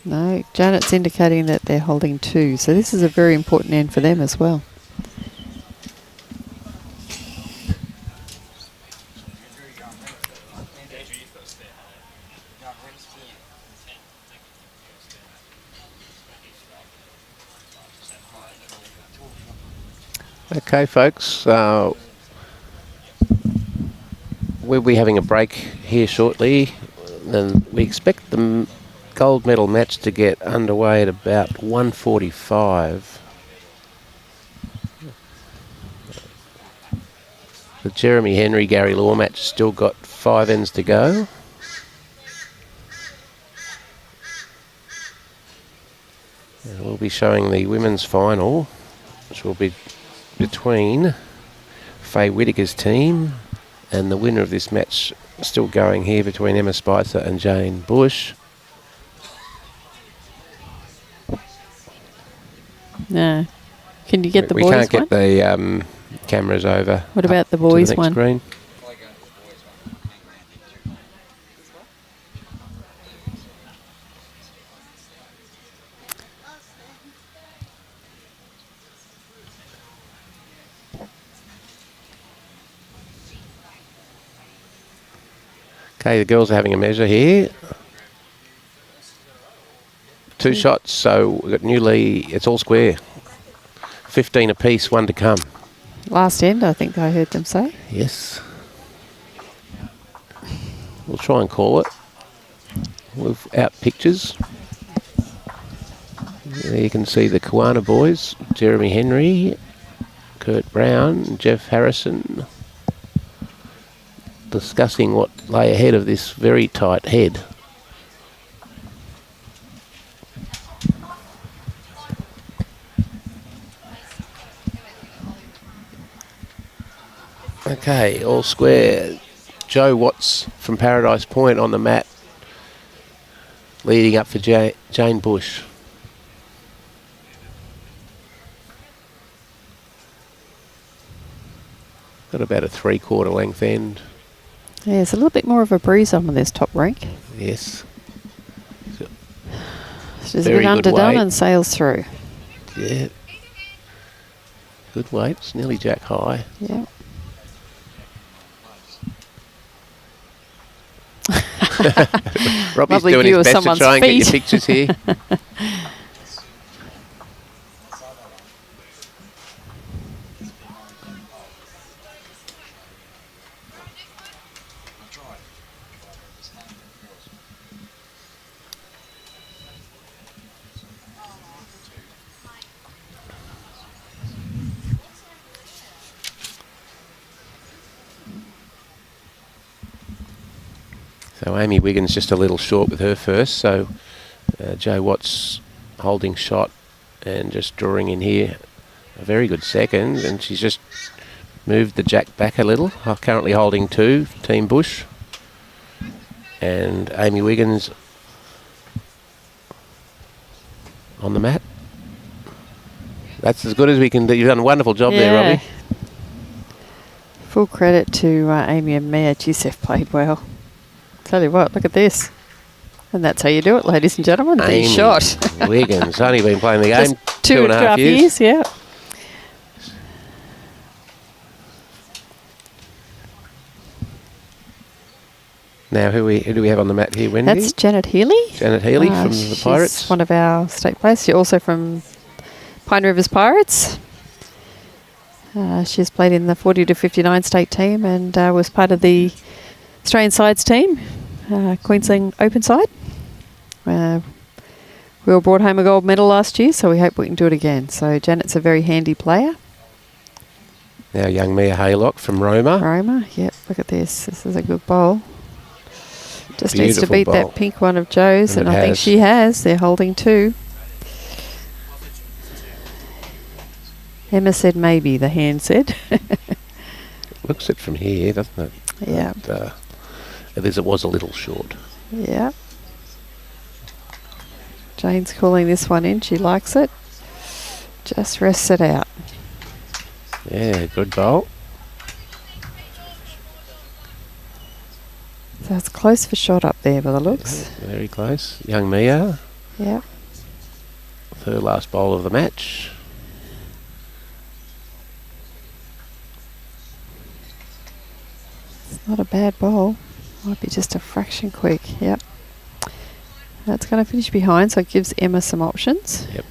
No, Janet's indicating that they're holding 2, so this is a very important end for them as well. Okay, folks, we'll be having a break here shortly, and we expect the gold medal match to get underway at about 1:45. The Jeremy Henry Gary Law match has still got 5 ends to go. And we'll be showing the women's final, which will be between Faye Whittaker's team and the winner of this match still going here between Emma Spicer and Jane Bush. No. Can you get the boys We one? can't get the cameras over. What about the to the boys next one? Screen. Okay, the girls are having a measure here. 2 shots, so we've got Newley, it's all square. 15 apiece, 1 to come. Last end, I think I heard them say. Yes. We'll try and call it without pictures. There you can see the Kiwana boys, Jeremy Henry, Kurt Brown, Jeff Harrison, discussing what lay ahead of this very tight head. Okay, all square. Joe Watts from Paradise Point on the mat, leading up for Jane Bush. Got about a 3/4 length end. Yeah, it's a little bit more of a breeze on this top rank. Yes. She's a Very bit good underdone weight. and sails through. Yeah. Good weight. It's nearly jack high. Yeah. Robbie's Lovely doing view his of best to someone's try and get your feet. pictures here. So Amy Wiggins just a little short with her first. So Jo Watts holding shot and just drawing in here a very good second. And she's just moved the jack back a little. Currently holding 2, Team Bush. And Amy Wiggins on the mat. That's as good as we can do. You've done a wonderful job there, Robbie. Full credit to Amy and Mia. Geez, they've played well. Tell you what, look at this. And that's how you do it, ladies and gentlemen. Amy The shot. Wiggins, only been playing the game Just 2.5 years. Yeah. Now, who do we have on the mat here, Wendy? That's Janet Healy. Janet Healy from the She's Pirates. one of our state players. She's also from Pine Rivers Pirates. She's played in the 40 to 59 state team and was part of the Australian sides team, Queensland Open side. We all brought home a gold medal last year, so we hope we can do it again. So Janet's a very handy player. Now young Mia Haylock from Roma. Roma, yep, look at this. This is a good bowl. Just needs to Beautiful beat bowl. that pink one of Joe's, And and it I think has. she has. They're holding 2. Emma said maybe, the hand said. Looks it from here, doesn't it? Yeah. But, at least it was a little short. Yeah. Jane's calling this one in. She likes it. Just rests it out. Yeah, good bowl. So it's close for shot up there by the looks. Very close. Young Mia, Yeah. her last bowl of the match. It's not a bad bowl. Might be just a fraction quick. Yep. That's going to finish behind, so it gives Emma some options. Yep.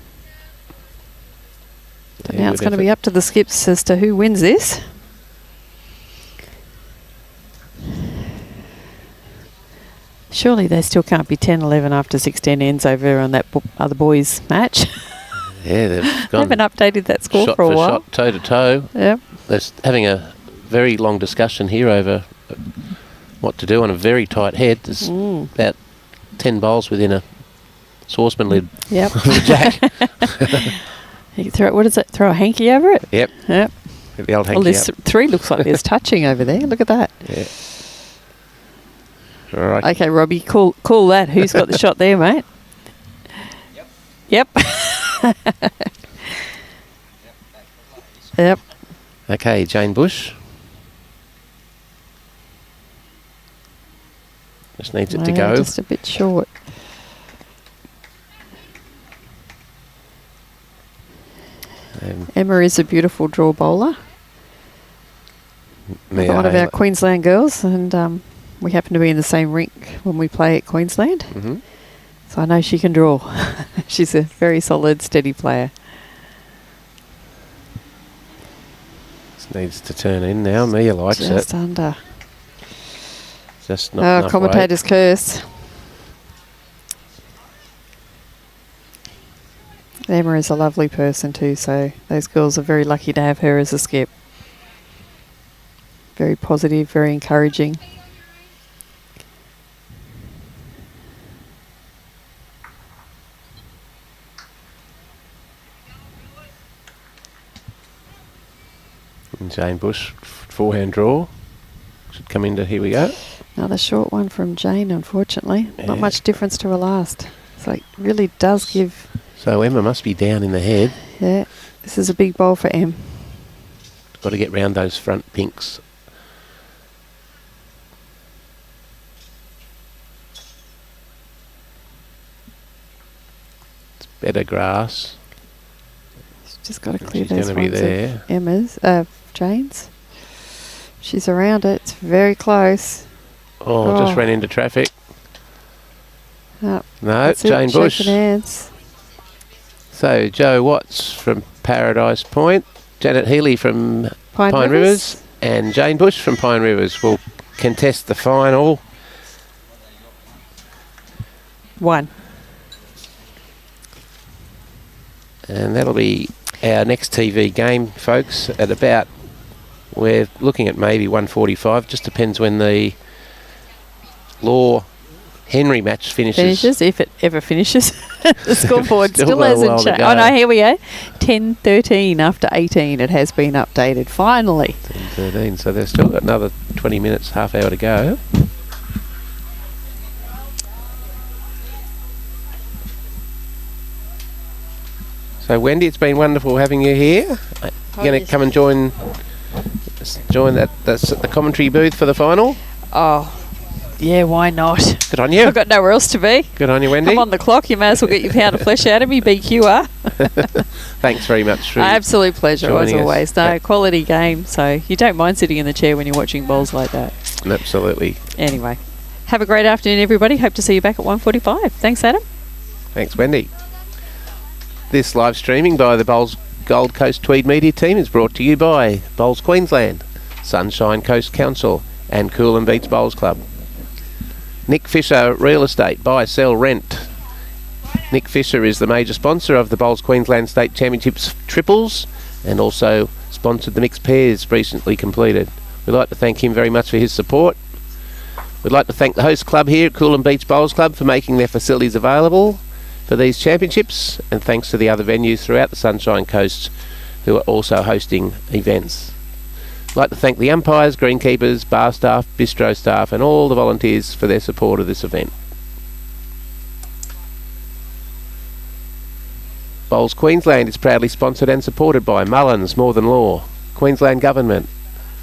But Yeah, now it's good going to be effort. up to the skips as to who wins this. Surely they still can't be 10-11 after 16 ends over on that other boys' match. Yeah, they've They gone haven't updated that score shot for a for while. shot, toe to toe. Yep. They're having a very long discussion here over what to do on a very tight head. There's about 10 bowls within a saucepan lid Yep. of a jack. You can throw, what is it? Throw a hanky over it? Yep, Yep. get the old Well, hanky there's up. 3 looks like there's touching over there. Look at that. Yeah. All right. Okay, Robbie, call that. Who's got the shot there, mate? Yep. Yep. Okay, Jane Bush. Just needs it to Yeah, go. just a bit short. Emma is a beautiful draw bowler. Mia One of our Haylock. Queensland girls, and we happen to be in the same rink when we play at Queensland. Mhm. So I know she can draw. She's a very solid, steady player. Just needs to turn in now. Mia likes Just it. under. Just not enough weight. Commentator's curse. Emma is a lovely person too, so those girls are very lucky to have her as a skip. Very positive, very encouraging. And Jane Bush, forehand draw. Should come into, here we go. Another short one from Jane, unfortunately. Yeah. Not much difference to her last. So it really does give, So Emma must be down in the head. yeah, this is a big bowl for Em. Got to get round those front pinks. It's better grass. She's just got to clear She's those gonna be ones there. of Emma's, Jane's. She's around it. It's very close. Just ran into traffic. Oh, No, Jane Bush. Shaking hands. So Joe Watts from Paradise Point, Janet Healy from Pine Rivers, and Jane Bush from Pine Rivers will contest the final. 1. And that'll be our next TV game, folks, at about, we're looking at maybe 1:45. Just depends when the Law Henry match finishes. If it ever finishes. The scoreboard Still still got a while hasn't to changed. go. Oh no, here we go. 10:13 after 18. It has been updated finally. 10:13. So they've still got another 20 minutes, half hour to go. So Wendy, it's been wonderful having you here. You're going to come and join the commentary booth for the final. Oh, yeah, why not? Good on you. I've got nowhere else to be. Good on you, Wendy. I'm on the clock. You may as well get your pound of flesh out of me, BQR. Thanks very much. For Absolute pleasure, as joining us. always. No, quality game, so you don't mind sitting in the chair when you're watching bowls like that. Absolutely. Anyway, have a great afternoon, everybody. Hope to see you back at 1:45. Thanks, Adam. Thanks, Wendy. This live streaming by the Bowls Gold Coast Tweed Media Team is brought to you by Bowls Queensland, Sunshine Coast Council and Coolum Beach Bowls Club. Nick Fisher Real Estate, buy, sell, rent. Nick Fisher is the major sponsor of the Bowls Queensland State Championships triples and also sponsored the mixed pairs recently completed. We'd like to thank him very much for his support. We'd like to thank the host club here at Coolum Beach Bowls Club for making their facilities available for these championships, and thanks to the other venues throughout the Sunshine Coast who are also hosting events. I'd like to thank the umpires, greenkeepers, bar staff, bistro staff and all the volunteers for their support of this event. Bowls Queensland is proudly sponsored and supported by Mullins More Than Law, Queensland Government,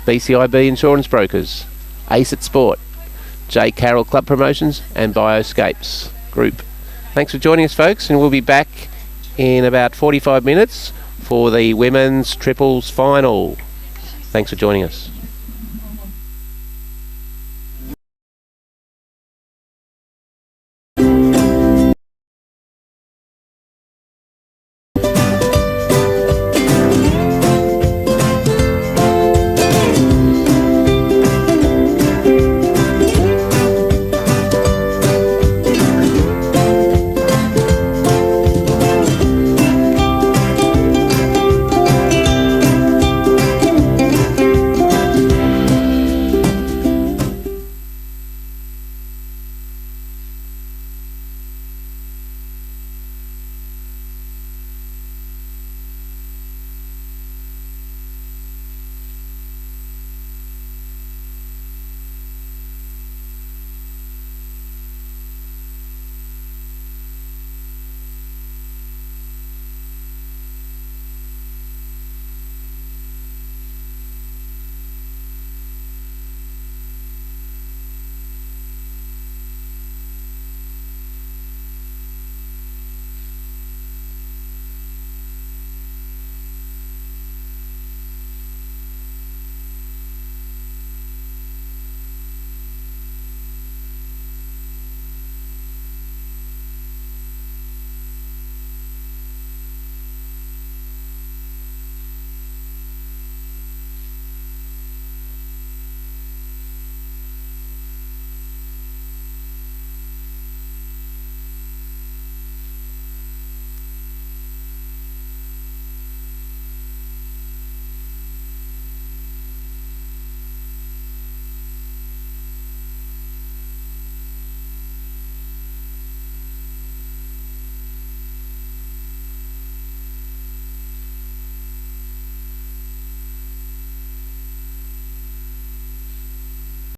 BCIB Insurance Brokers, Ace at Sport, J. Carroll Club Promotions and Bioscapes Group. Thanks for joining us, folks, and we'll be back in about 45 minutes for the women's triples final. Thanks for joining us.